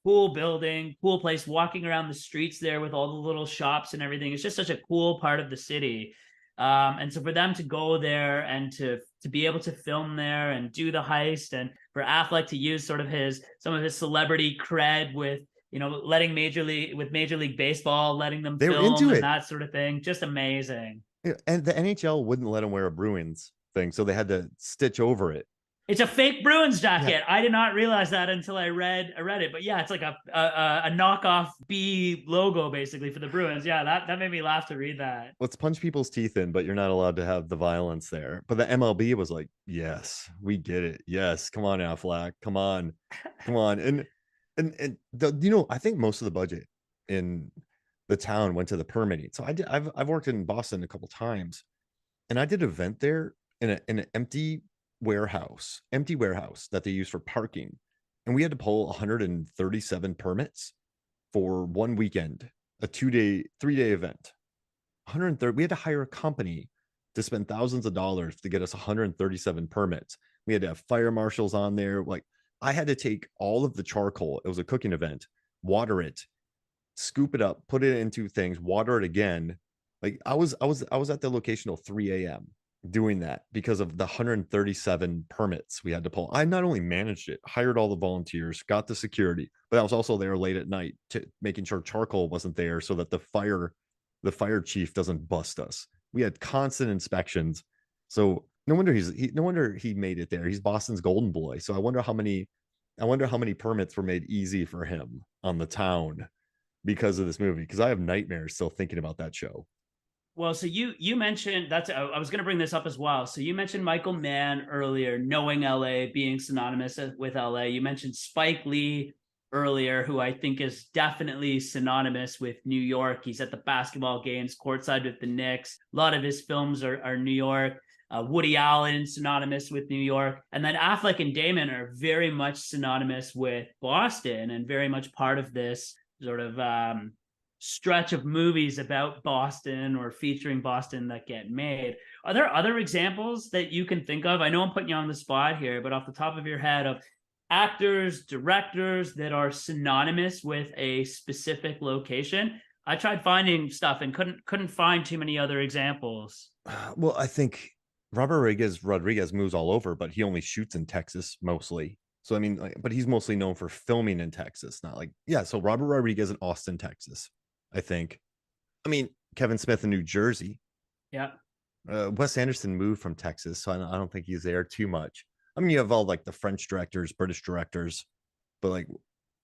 building, cool place. Walking around the streets there with all the little shops and everything, it's just such a cool part of the city. And so for them to go there and to be able to film there and do the heist, and for Affleck to use sort of some of his celebrity cred with, letting Major League Baseball, letting them they were film into and it. that sort of thing, just amazing. Yeah, and the NHL wouldn't let him wear a Bruins thing, so they had to stitch over it. It's a fake Bruins Yeah. jacket. I did not realize that until I read it. But yeah, it's like a knockoff B logo basically for the Bruins. Yeah, that made me laugh to read that. Let's punch people's teeth in, but you're not allowed to have the violence there. But the MLB was like, yes, we get it. Yes, come on, Affleck, come on, and I think most of the budget in the town went to the permitting. So I've worked in Boston a couple times, and I did an event there in an empty warehouse that they use for parking, and we had to pull 137 permits for one weekend, a 2-day, 3-day event. 130. We had to hire a company to spend thousands of dollars to get us 137 permits. We had to have fire marshals on there. Like, I had to take all of the charcoal. It was a cooking event, water it, scoop it up, put it into things, water it again. Like, I was at the location till 3 a.m. doing that because of the 137 permits we had to pull. I not only managed it, hired all the volunteers, got the security, but I was also there late at night to making sure charcoal wasn't there so that the fire chief doesn't bust us. We had constant inspections. So no wonder he made it there. He's Boston's golden boy. So I wonder how many permits were made easy for him. on the town because of this movie, because I have nightmares still thinking about that show. Well, so you mentioned that's I was going to bring this up as well. So you mentioned Michael Mann earlier, knowing LA, being synonymous with LA. You mentioned Spike Lee earlier, who I think is definitely synonymous with New York. He's at the basketball games courtside with the Knicks. A lot of his films are New York. Woody Allen, synonymous with New York. And then Affleck and Damon are very much synonymous with Boston and very much part of this sort of stretch of movies about Boston or featuring Boston that get made. Are there other examples that you can think of? I know I'm putting you on the spot here, but off the top of your head, of actors, directors that are synonymous with a specific location? I tried finding stuff and couldn't find too many other examples. Well, I think Robert Rodriguez moves all over, but he only shoots in Texas mostly. So I mean, like, but he's mostly known for filming in Texas, not like yeah. So Robert Rodriguez in Austin, Texas, I think. I mean, Kevin Smith in New Jersey. Yeah. Wes Anderson moved from Texas, so I don't think he's there too much. I mean, you have all like the French directors, British directors, but like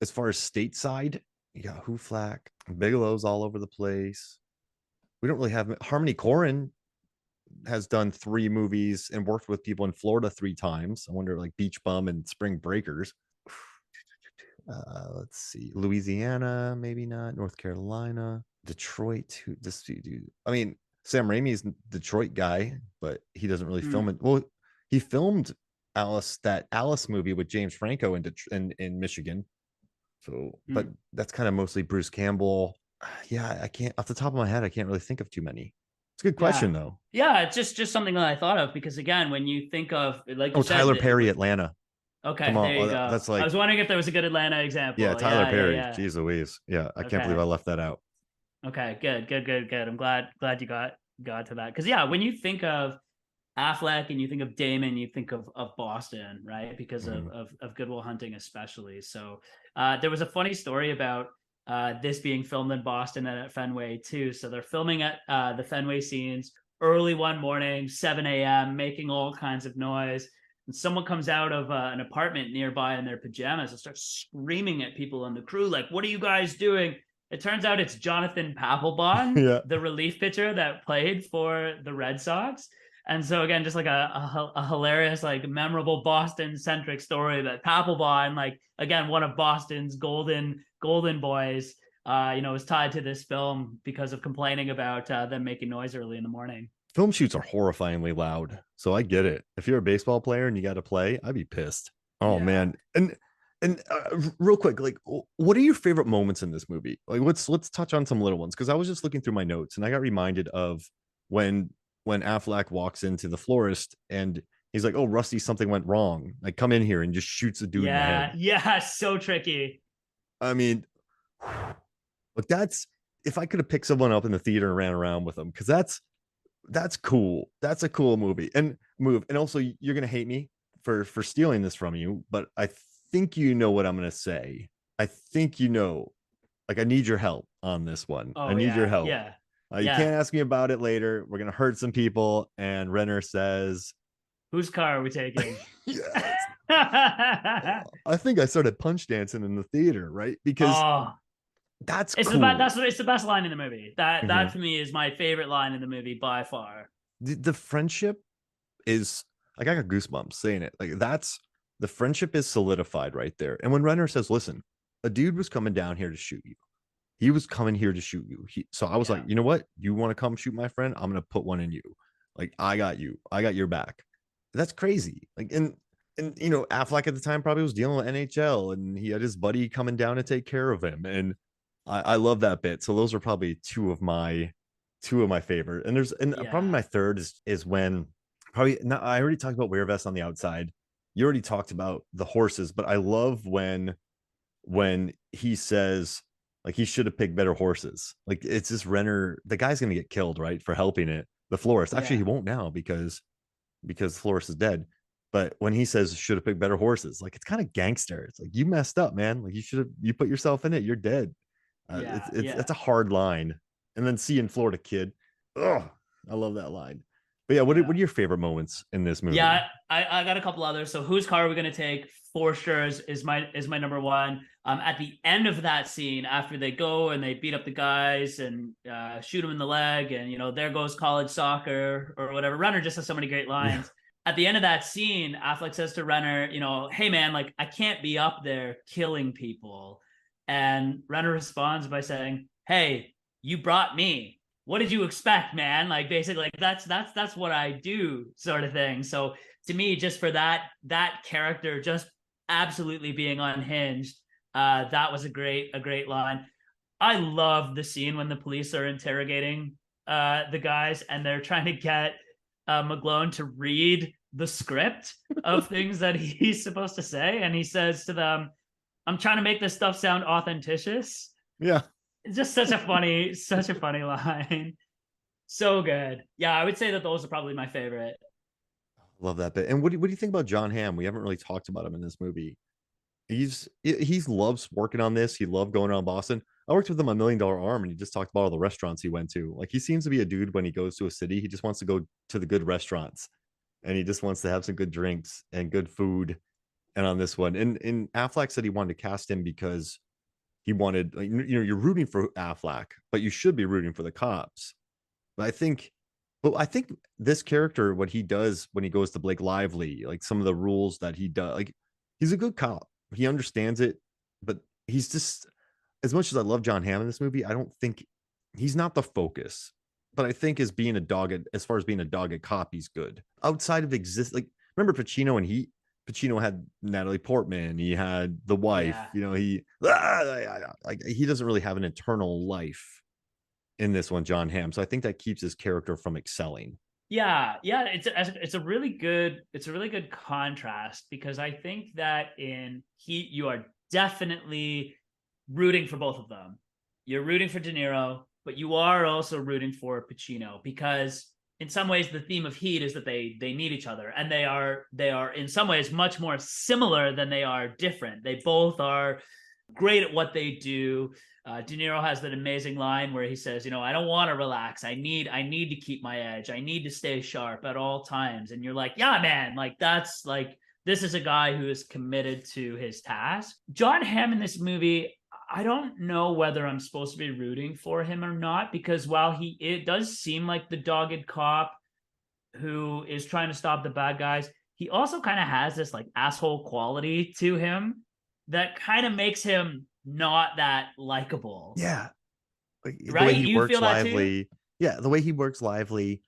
as far as stateside, you got Who Flack, Bigelow's all over the place. We don't really have Harmony Korine has done 3 movies and worked with people in Florida 3 times. I wonder like Beach Bum and Spring Breakers. Let's see, Louisiana, maybe not. North Carolina, Detroit. This dude. I mean, Sam Raimi's Detroit guy, but he doesn't really film it. Well, he filmed that Alice movie with James Franco in Michigan. So, but that's kind of mostly Bruce Campbell. Yeah, I can't off the top of my head. I can't really think of too many. It's a good question though. Yeah, it's just something that I thought of because again, when you think of like you said, Tyler Perry, Atlanta. Okay, Come on, there you go. that's I like was wondering if there was a good Atlanta example. yeah, Tyler Perry. Yeah. Jeez Louise. Yeah, I can't believe I left that out. Okay, good. I'm glad you got to that because yeah, when you think of Affleck and you think of Damon, you think of Boston, right? Because of Good Will Hunting, especially. So there was a funny story about this being filmed in Boston and at Fenway too. So they're filming at the Fenway scenes early one morning, 7 a.m., making all kinds of noise. And someone comes out of an apartment nearby in their pajamas and starts screaming at people on the crew, like, "What are you guys doing?" It turns out it's Jonathan Papelbon, the relief pitcher that played for the Red Sox. And so again, just like a hilarious, like memorable Boston centric story that Papelbon, like again, one of Boston's golden boys, was tied to this film because of complaining about them making noise early in the morning. Film shoots are horrifyingly loud, so I get it. If you're a baseball player and you got to play, I'd be pissed. Oh man, and real quick, like, what are your favorite moments in this movie? Like, let's touch on some little ones because I was just looking through my notes and I got reminded of when Affleck walks into the florist and he's like, "Oh, Rusty, something went wrong. Like, come in here," and just shoots a dude in the head. Yeah, so tricky. I mean, but that's if I could have picked someone up in the theater and ran around with them because that's cool. That's a cool movie and move. And also, you're gonna hate me for stealing this from you, but I think you know what I'm gonna say. I think you know. Like, I need your help on this one. Oh, I need your help. Yeah. You can't ask me about it later. We're gonna hurt some people. And Renner says, "Whose car are we taking?" I think I started punch dancing in the theater, right? Because that's it's cool. It's the best line in the movie. That for me is my favorite line in the movie by far. The friendship is like, I got goosebumps saying it. Like, that's the friendship is solidified right there. And when Renner says, "Listen, a dude was coming down here to shoot you. He was coming here to shoot you." So I was like, you know what? You want to come shoot my friend? I'm gonna put one in you. Like, I got you. I got your back. That's crazy. Like, and Affleck at the time probably was dealing with NHL, and he had his buddy coming down to take care of him. And I love that bit. So those are probably two of my favorite. And probably my third is when probably not, I already talked about Weirvest on the outside. You already talked about the horses, but I love when he says, like, he should have picked better horses. Like, it's this Renner, the guy's gonna get killed, right, for helping the florist. Actually, he won't now because the florist is dead. But when he says should have picked better horses, like, it's kind of gangster. It's like, you messed up, man. Like, you put yourself in it. You're dead. It's a hard line. And then seeing Florida Kid, oh, I love that line. But yeah, Yeah. what are your favorite moments in this movie? Yeah, I got a couple others. So whose car are we gonna take? For sure is my number one. At the end of that scene, after they go and they beat up the guys and shoot them in the leg, and there goes college soccer or whatever. Renner just has so many great Yeah. lines. At the end of that scene, Affleck says to Renner, hey man, like I can't be up there killing people. And Renner responds by saying, hey, you brought me, what did you expect, man? Like basically, like that's what I do, sort of thing. So to me, just for that character, just absolutely being unhinged, that was a great line. I love the scene when the police are interrogating the guys and they're trying to get McGlone to read the script of things that he's supposed to say, and he says to them, "I'm trying to make this stuff sound authenticious." Yeah. It's just such a funny line. So good. Yeah, I would say that those are probably my favorite. Love that bit. And what do you think about Jon Hamm? We haven't really talked about him in this movie. He's loves working on this. He loved going around Boston. I worked with him on $1 Million Arm, and he just talked about all the restaurants he went to. Like he seems to be a dude when he goes to a city, he just wants to go to the good restaurants, and he just wants to have some good drinks and good food. And on this one, and Affleck said he wanted to cast him because he wanted, like, you're rooting for Affleck, but you should be rooting for the cops. But I think this character, what he does when he goes to Blake Lively, like some of the rules that he does, like he's a good cop. He understands it, but he's just, as much as I love Jon Hamm in this movie, I don't think he's not the focus. But I think as far as being a dogged cop, he's good. Outside of like remember Pacino and Pacino had Natalie Portman, he had the wife, Yeah. like he doesn't really have an internal life in this one, Jon Hamm. So I think that keeps his character from excelling. Yeah, yeah, it's a really good contrast because I think that in Heat you are definitely rooting for both of them. You're rooting for De Niro, but you are also rooting for Pacino because in some ways the theme of Heat is that they need each other, and they are in some ways much more similar than they are different. They both are great at what they do. De Niro has that amazing line where he says, I don't want to relax. I need to keep my edge. I need to stay sharp at all times." And you're like, yeah, man, like that's like this is a guy who is committed to his task. Jon Hamm in this movie, I don't know whether I'm supposed to be rooting for him or not, because while it does seem like the dogged cop who is trying to stop the bad guys, he also kind of has this like asshole quality to him that kind of makes him not that likable. Yeah, like the way Right? he You works feel that too? lively. Yeah, the way he works lively.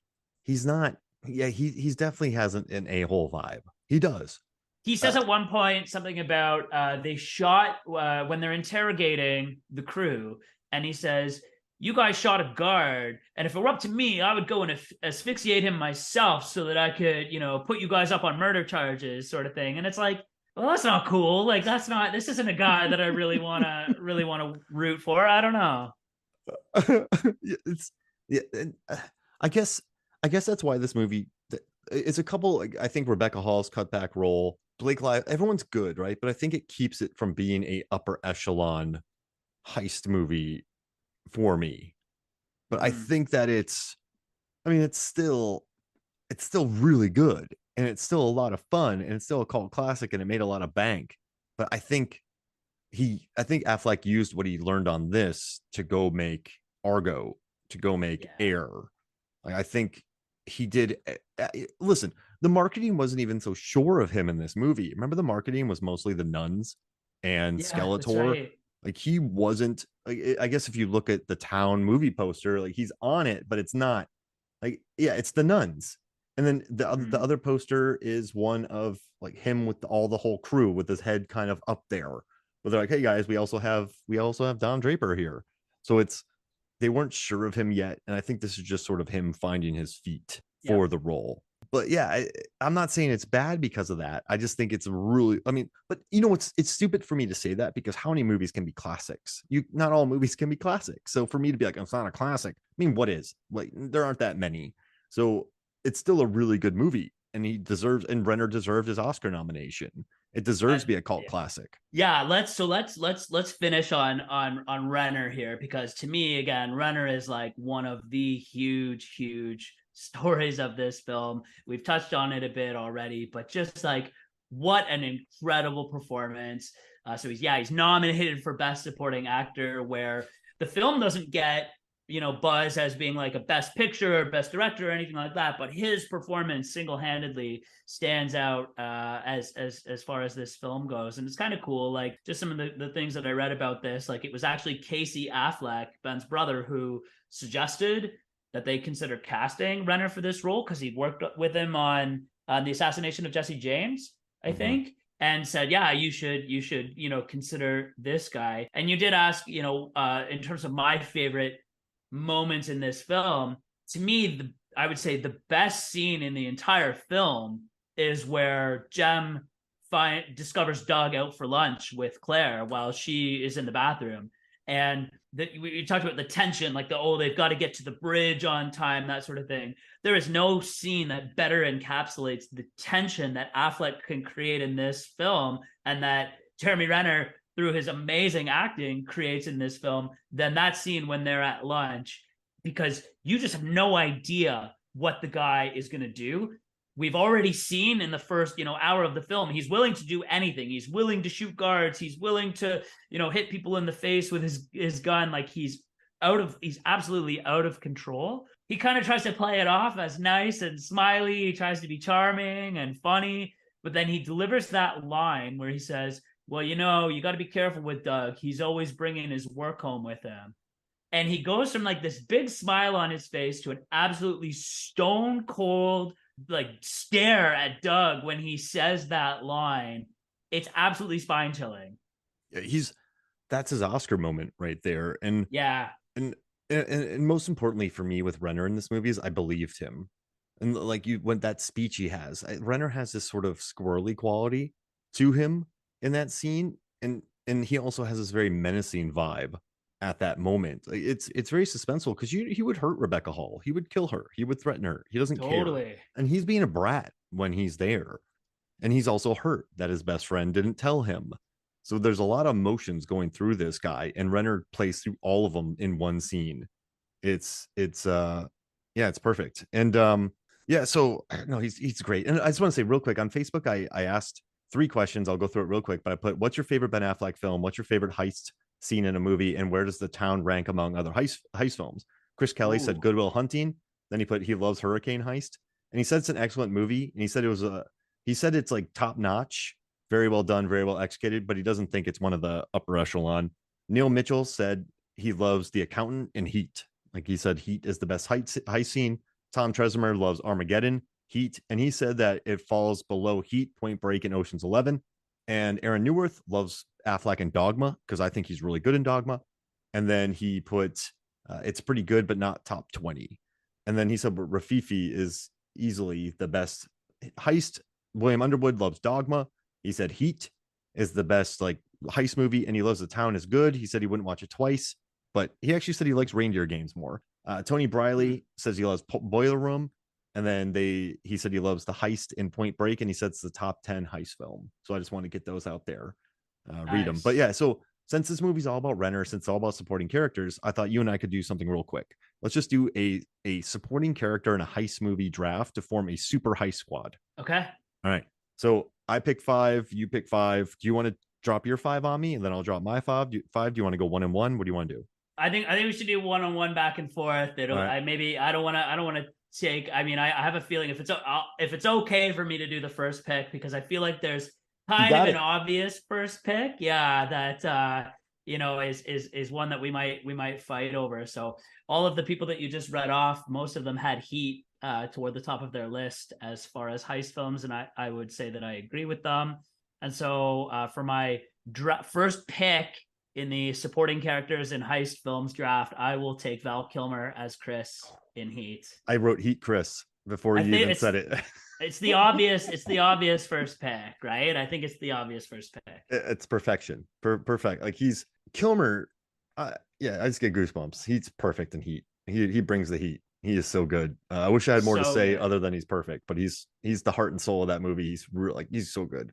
He's not. Yeah, he's definitely has an a hole vibe. He does. He Uh, says at one point something about they shot when they're interrogating the crew, and he says, "You guys shot a guard, and if it were up to me, I would go and asphyxiate him myself so that I could, put you guys up on murder charges," sort of thing. And it's like, well, that's not cool. Like, that's not. This isn't a guy that I really want to root for. I don't know. yeah, it's yeah. I guess that's why this movie. It's a couple. Like, I think Rebecca Hall's cutback role, Blake Live. Everyone's good, right? But I think it keeps it from being a upper echelon heist movie for me. But I Mm-hmm. think that I mean, it's still really good, and it's still a lot of fun, and it's still a cult classic, and it made a lot of bank. But I think Affleck used what he learned on this to go make Argo, to go make Yeah. Air. Like I think he did. Listen, the marketing wasn't even so sure of him in this movie. Remember, the marketing was mostly the nuns and Yeah, that's Skeletor. right. Like he wasn't. Like, I guess if you look at the town movie poster, like he's on it, but it's not. Like, yeah, it's the nuns. And then the Mm-hmm. other poster is one of like him with all the whole crew with his head kind of up there. But they're like, hey guys, we also have Don Draper here. So it's they weren't sure of him yet, and I think this is just sort of him finding his feet for Yep. the role. But yeah, I'm not saying it's bad because of that. I just think it's really, I mean, but it's stupid for me to say that because how many movies can be classics? Not all movies can be classics. So for me to be like, it's not a classic, I mean, what is? Like, there aren't that many. So it's still a really good movie, and and Renner deserved his Oscar nomination. It deserves to be a cult Yeah. classic. Yeah, let's finish on Renner here, because to me again Renner is like one of the huge stories of this film. We've touched on it a bit already, but just like what an incredible performance. So he's nominated for Best Supporting Actor, where the film doesn't get buzz as being like a Best Picture or Best Director or anything like that, but his performance single-handedly stands out as far as this film goes. And it's kind of cool, like just some of the things that I read about this, like it was actually Casey Affleck, Ben's brother, who suggested that they consider casting Renner for this role because he'd worked with him on the assassination of Jesse James, I think, and said, yeah, you should consider this guy. And you did ask, in terms of my favorite moments in this film, to me, I would say the best scene in the entire film is where Jem discovers Doug out for lunch with Claire while she is in the bathroom. And we talked about the tension, like they've got to get to the bridge on time, that sort of thing. There is no scene that better encapsulates the tension that Affleck can create in this film, and that Jeremy Renner, through his amazing acting, creates in this film than that scene when they're at lunch, because you just have no idea what the guy is going to do. We've already seen in the first, hour of the film, he's willing to do anything. He's willing to shoot guards. He's willing to, hit people in the face with his gun. Like he's absolutely out of control. He kind of tries to play it off as nice and smiley. He tries to be charming and funny, but then he delivers that line where he says, well, you got to be careful with Doug. He's always bringing his work home with him. And he goes from like this big smile on his face to an absolutely stone cold, like stare at Doug when he says that line. It's absolutely spine chilling. Yeah, that's his Oscar moment right there. And yeah, and most importantly for me with Renner in this movie is I believed him. And like when that speech he has, Renner has this sort of squirrely quality to him in that scene, and he also has this very menacing vibe at that moment. It's very suspenseful because he would hurt Rebecca Hall, he would kill her, he would threaten her, he doesn't care, and he's being a brat when he's there, and he's also hurt that his best friend didn't tell him. So there's a lot of emotions going through this guy, and Renner plays through all of them in one scene. It's perfect. And so no, he's great. And I just want to say real quick on Facebook, I asked 3 questions. I'll go through it real quick, but I put, what's your favorite Ben Affleck film? What's your favorite heist scene in a movie? And where does The Town rank among other heist films? Chris Kelly said Good Will Hunting. Then he put, he loves Hurricane Heist. And he said it's an excellent movie. And he said it's like top notch, very well done, very well executed, but he doesn't think it's one of the upper echelon. Neil Mitchell said he loves The Accountant and Heat. Like he said, Heat is the best heist scene. Tom Tresimer loves Armageddon, Heat, and he said that it falls below Heat, Point Break, and Ocean's 11. And Aaron Newworth loves Affleck and Dogma because I think he's really good in Dogma. And then he put it's pretty good, but not top 20. And then he said Rafifi is easily the best heist. William Underwood loves Dogma. He said Heat is the best like heist movie, and he loves The Town is good. He said he wouldn't watch it twice, but he actually said he likes Reindeer Games more. Tony Briley says he loves Boiler Room, and then he said he loves The Heist in Point Break, and he said it's the top 10 heist film. So I just want to get those out there, read them. But yeah, so since this movie's all about Renner, since it's all about supporting characters, I thought you and I could do something real quick. Let's just do a supporting character in a heist movie draft to form a super heist squad. Okay. All right. So I pick 5, you pick 5. Do you want to drop your 5 on me, and then I'll drop my 5? Do you want to go 1 and 1? What do you want to do? I think we should do 1-on-1 back and forth. I don't want to take. I mean, I have a feeling if it's okay for me to do the first pick, because I feel like there's kind of an obvious first pick. Yeah, that is one that we might fight over. So all of the people that you just read off, most of them had Heat toward the top of their list as far as heist films, and I would say that I agree with them. And so for my first pick in the supporting characters in heist films draft, I will take Val Kilmer as Chris in Heat. I wrote Heat Chris before you even said it. It's the obvious first pick, right? I think it's the obvious first pick. It's perfection. Perfect. Like he's Kilmer. I just get goosebumps. He's perfect in Heat. He brings the heat. He is so good. I wish I had more to say good. Other than he's perfect, but he's the heart and soul of that movie. He's so good.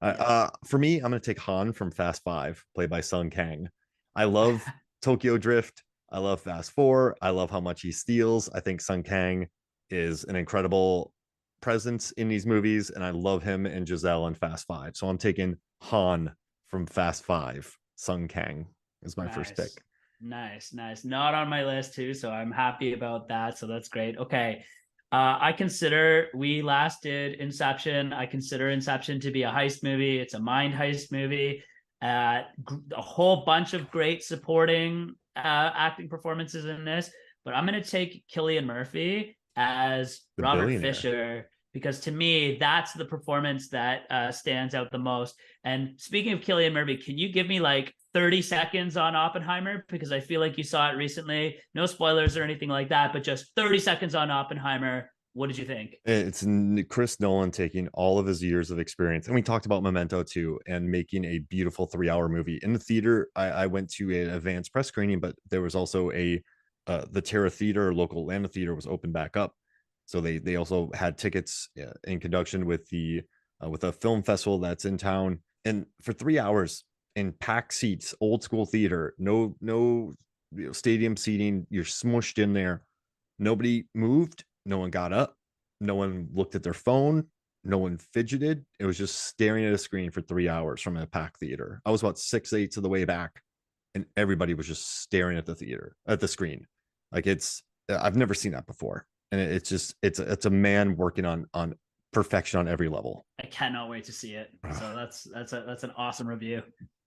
For me, I'm going to take Han from Fast 5, played by Sung Kang. I love Tokyo Drift. I love Fast 4. I love how much he steals. I think Sung Kang is an incredible presence in these movies, and I love him and Giselle in Fast Five. So I'm taking Han from Fast Five. Sung Kang is my first pick. Nice. Nice. Not on my list too, so I'm happy about that. So that's great. Okay. I consider we last did Inception. I consider Inception to be a heist movie. It's a mind heist movie. A whole bunch of great supporting acting performances in this, but I'm going to take Cillian Murphy as The Robert billionaire. Fisher because to me that's the performance that stands out the most. And speaking of Cillian Murphy, can you give me like 30 seconds on Oppenheimer? Because I feel like you saw it recently. No spoilers or anything like that, but just 30 seconds on Oppenheimer. What did you think? It's Chris Nolan taking all of his years of experience, and we talked about Memento too, and making a beautiful 3 hour movie in the theater. I went to an advanced press screening, but there was also the Terra Theater, local Atlanta theater, was open back up, so they also had tickets in conjunction with a film festival that's in town, and for 3 hours in packed seats, old school theater, no stadium seating, you're smushed in there, nobody moved, no one got up, no one looked at their phone, no one fidgeted. It was just staring at a screen for 3 hours from a packed theater. I was about 6/8 of the way back, and everybody was just staring at the screen. Like I've never seen that before, and it's a man working on perfection on every level. I cannot wait to see it. So that's an awesome review.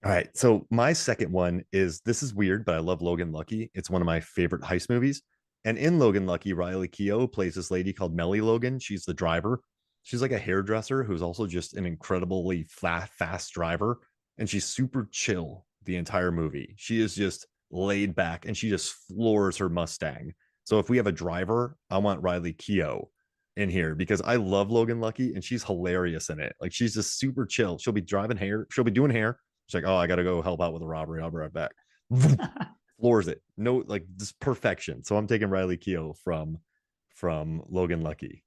All right, so my second one this is weird, but I love Logan Lucky. It's one of my favorite heist movies. And in Logan Lucky, Riley Keough plays this lady called Melly Logan. She's the driver. She's like a hairdresser who's also just an incredibly fast driver. And she's super chill the entire movie. She is just laid back and she just floors her Mustang. So if we have a driver, I want Riley Keough in here because I love Logan Lucky and she's hilarious in it. Like she's just super chill. She'll be driving hair. She'll be doing hair. She's like, oh, I got to go help out with a robbery. I'll be right back. Floors it. No, like just perfection. So I'm taking Riley Keough from Logan Lucky.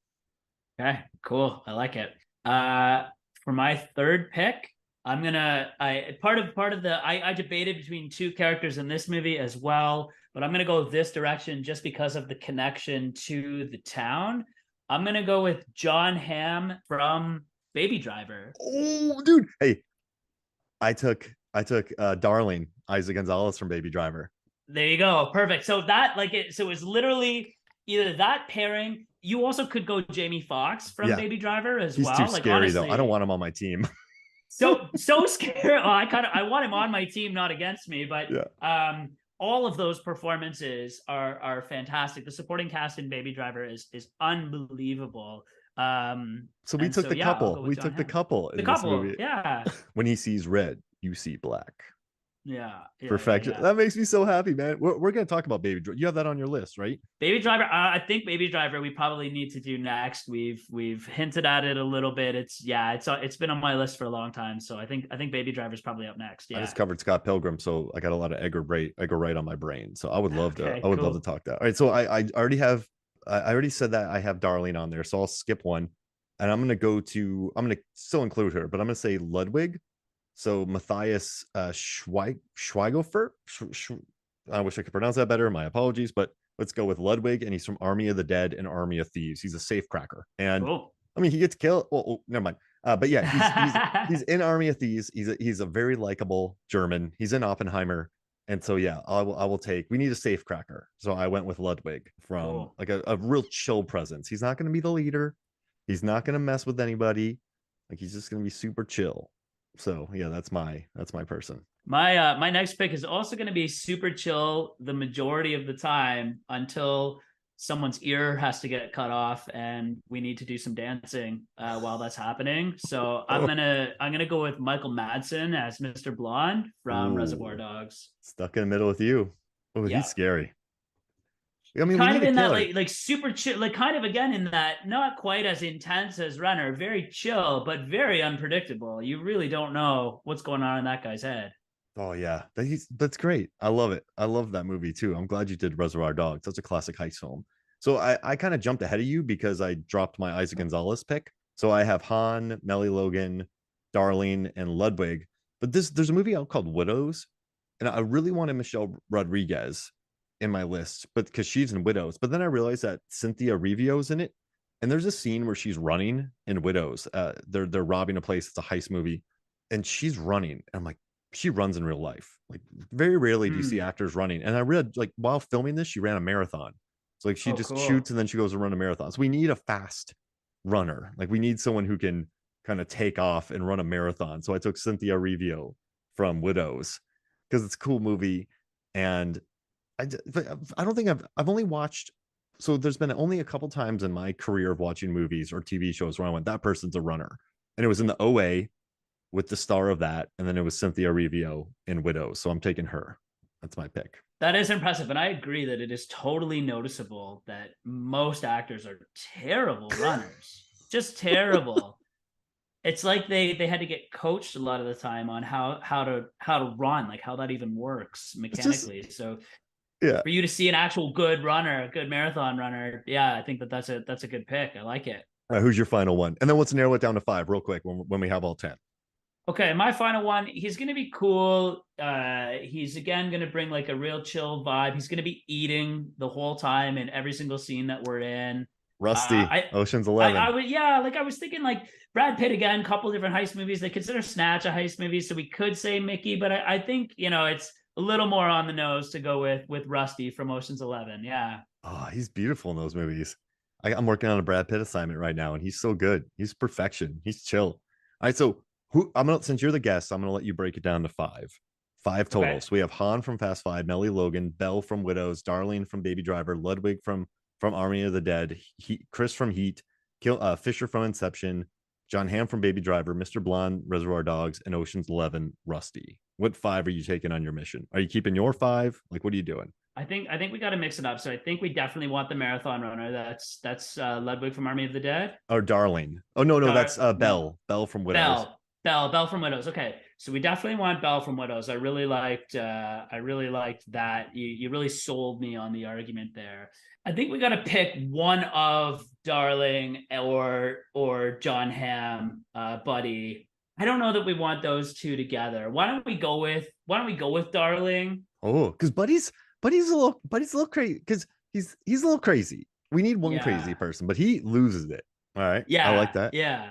Okay, cool. I like it. For my third pick, I debated between two characters in this movie as well, but I'm gonna go this direction just because of the connection to the town. I'm gonna go with Jon Hamm from Baby Driver. Oh, dude. Hey, I took Darling, Isaac Gonzalez from Baby Driver. There you go. Perfect. So it was literally either that pairing. You also could go Jamie Foxx from Baby Driver as He's well. Too scary honestly, though. I don't want him on my team. so scary. Well, I want him on my team, not against me. But all of those performances are fantastic. The supporting cast in Baby Driver is unbelievable. So we took the couple. We took the couple in this movie. Yeah. When he sees red, you see black. Yeah. Perfection. Yeah. That makes me so happy, man. We're going to talk about Baby Driver. You have that on your list, right? Baby Driver. I think Baby Driver we probably need to do next. We've hinted at it a little bit. It's been on my list for a long time. So I think Baby Driver is probably up next. Yeah. I just covered Scott Pilgrim, so I got a lot of Edgar Wright on my brain. So I would love to. I would love to talk that. All right. So I already said that I have Darlene on there, so I'll skip one, and I'm going to still include her, but I'm going to say Ludwig. So Matthias Schweighöfer. I wish I could pronounce that better. My apologies, but let's go with Ludwig, and he's from Army of the Dead and Army of Thieves. He's a safe cracker, and I mean he gets killed. Well, never mind. But yeah, he's in Army of Thieves. He's a very likable German. He's in Oppenheimer, and so yeah, I will take. We need a safe cracker, so I went with Ludwig from like a real chill presence. He's not going to be the leader. He's not going to mess with anybody. Like he's just going to be super chill. So yeah, that's my person. My next pick is also going to be super chill the majority of the time until someone's ear has to get cut off and we need to do some dancing while that's happening. So I'm gonna go with Michael Madsen as Mr. Blonde from Reservoir Dogs. Stuck in the middle with you. Oh, he's scary. I mean, kind of in that like super chill, like kind of again in that not quite as intense as Renner, very chill but very unpredictable. You really don't know what's going on in that guy's head. Oh yeah, that's great. I love it. I love that movie too. I'm glad you did Reservoir Dogs. That's a classic heist film. So I kind of jumped ahead of you because I dropped my Isaac Gonzalez pick. So I have Han, Melly Logan, Darlene, and Ludwig. But there's a movie out called Widows, and I really wanted Michelle Rodriguez in my list, but because she's in Widows. But then I realized that Cynthia Rivio's in it, and there's a scene where she's running in Widows. They're robbing a place. It's a heist movie, and she's running. And I'm like, she runs in real life. Like very rarely do you see Hmm. actors running. And I read like while filming this, she ran a marathon. So like she Oh, just cool. shoots and then she goes to run a marathon. So we need a fast runner. Like we need someone who can kind of take off and run a marathon. So I took Cynthia Rivio from Widows because it's a cool movie. And I don't think I've only watched. So there's been only a couple times in my career of watching movies or TV shows where I went, that person's a runner, and it was in the OA with the star of that, and then it was Cynthia Rivio in Widows. So I'm taking her. That's my pick. That is impressive. And I agree that it is totally noticeable that most actors are terrible runners. Just terrible. It's like they had to get coached a lot of the time on how to run, like how that even works It's just mechanically. So yeah. for you to see an actual good runner, a good marathon runner, yeah, I think that's a good pick. I like it. All right, who's your final one? And then let's narrow it down to five real quick when we have all 10. Okay, my final one, he's gonna be cool. He's again gonna bring like a real chill vibe. He's gonna be eating the whole time in every single scene that we're in. Uh, Rusty, I Ocean's I 11. would, yeah, like I was thinking like Brad Pitt again, couple different heist movies. They consider Snatch a heist movie, so we could say Mickey, but I think it's a little more on the nose to go with Rusty from Ocean's 11. Yeah. Oh, he's beautiful in those movies. I'm working on a Brad Pitt assignment right now, and he's so good. He's perfection. He's chill. All right, so who I'm gonna since you're the guest, I'm gonna let you break it down to five. Five Okay. total. So we have Han from Fast Five, Melly Logan, Belle from Widows, Darlene from Baby Driver, Ludwig from Army of the Dead, Chris from Heat, Fisher from Inception, Jon Hamm from Baby Driver, Mr. Blonde, Reservoir Dogs, and Ocean's 11, Rusty. What five are you taking on your mission? Are you keeping your five? Like, what are you doing? I think we got to mix it up. So I think we definitely want the marathon runner. That's Ludwig from Army of the Dead. Or Darling? Oh no, that's No, Belle from Widows. Belle from Widows. Okay, so we definitely want Belle from Widows. I really liked that. You really sold me on the argument there. I think we got to pick one of Darling or Jon Hamm, Buddy. I don't know that we want those two together. Why don't we go with Darling? Oh, because Buddy's a little crazy because he's a little crazy. We need one crazy Yeah, person, but he loses it. All right, I like yeah, that. yeah.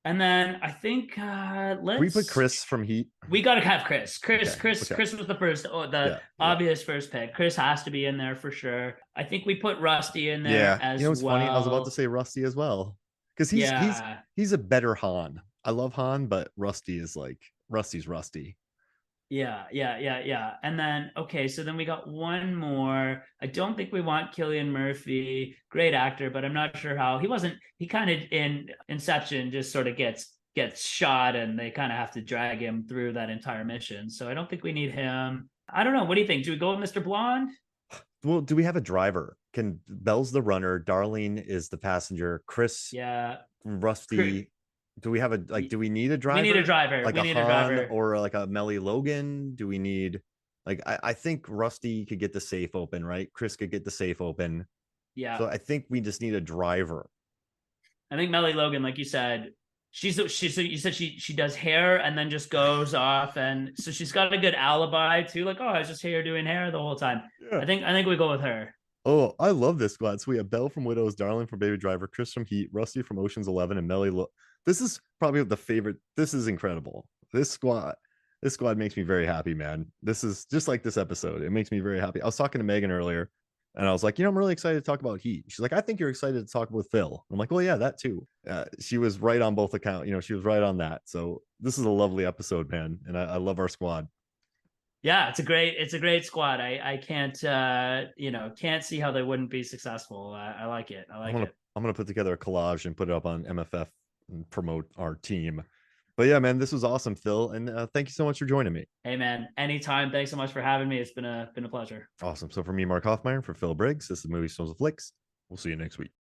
And then I think Can we put let's Chris from Heat? we gotta have Chris. Chris, Okay, Chris, okay, Chris was the first, the yeah, yeah, obvious first pick. Chris has to be in there for sure. I think we put Rusty in there yeah. You know as what's funny? I was about to well. say Rusty as well because Yeah, he's a better Han. I love Han, but Rusty's Rusty. yeah. And then okay, so then we got one more. I don't think we want Killian Murphy, great actor, but I'm not sure how he wasn't. He kind of in Inception just sort of gets shot, and they kind of have to drag him through that entire mission. So I don't think we need him. I don't know. What do you think? Do we go with Mr. Blonde? Well, do we have a driver? Can Belle's the runner? Darlene is the passenger. Chris, Yeah. Rusty. Do we have a like? Do we need a We need a driver driver. like We a need a Han driver. or like a Melly Logan? Do we need like? I think Rusty could get the safe open, right? Chris could get the safe open. Yeah. So I think we just need a driver. I think Melly Logan, like you said, she's so you said she does hair and then just goes off, and so she's got a good alibi too. Like, oh, I was just here doing hair the whole time. Yeah. I think we go with her. Oh, I love this squad. So we have Belle from Widows, Darling from Baby Driver, Chris from Heat, Rusty from Ocean's 11, and This is probably the favorite. This is incredible. This squad makes me very happy, man. This is just like this episode. It makes me very happy. I was talking to Megan earlier, and I was like, I'm really excited to talk about Heat. She's like, I think you're excited to talk with Phil. I'm like, well, yeah, that too. She was right on both accounts. She was right on that. So this is a lovely episode, man, and I love our squad. Yeah, it's a great squad. I can't can't see how they wouldn't be successful. I like it. I like it. I'm gonna put together a collage and put it up on MFF and promote our team. But yeah, man, this was awesome, Phil, and thank you so much for joining me. Hey man, anytime. Thanks so much for having me. It's been a pleasure. Awesome. So for me, Mark Hoffmeyer, for Phil Briggs, this is Movie Stones and Flicks. We'll see you next week.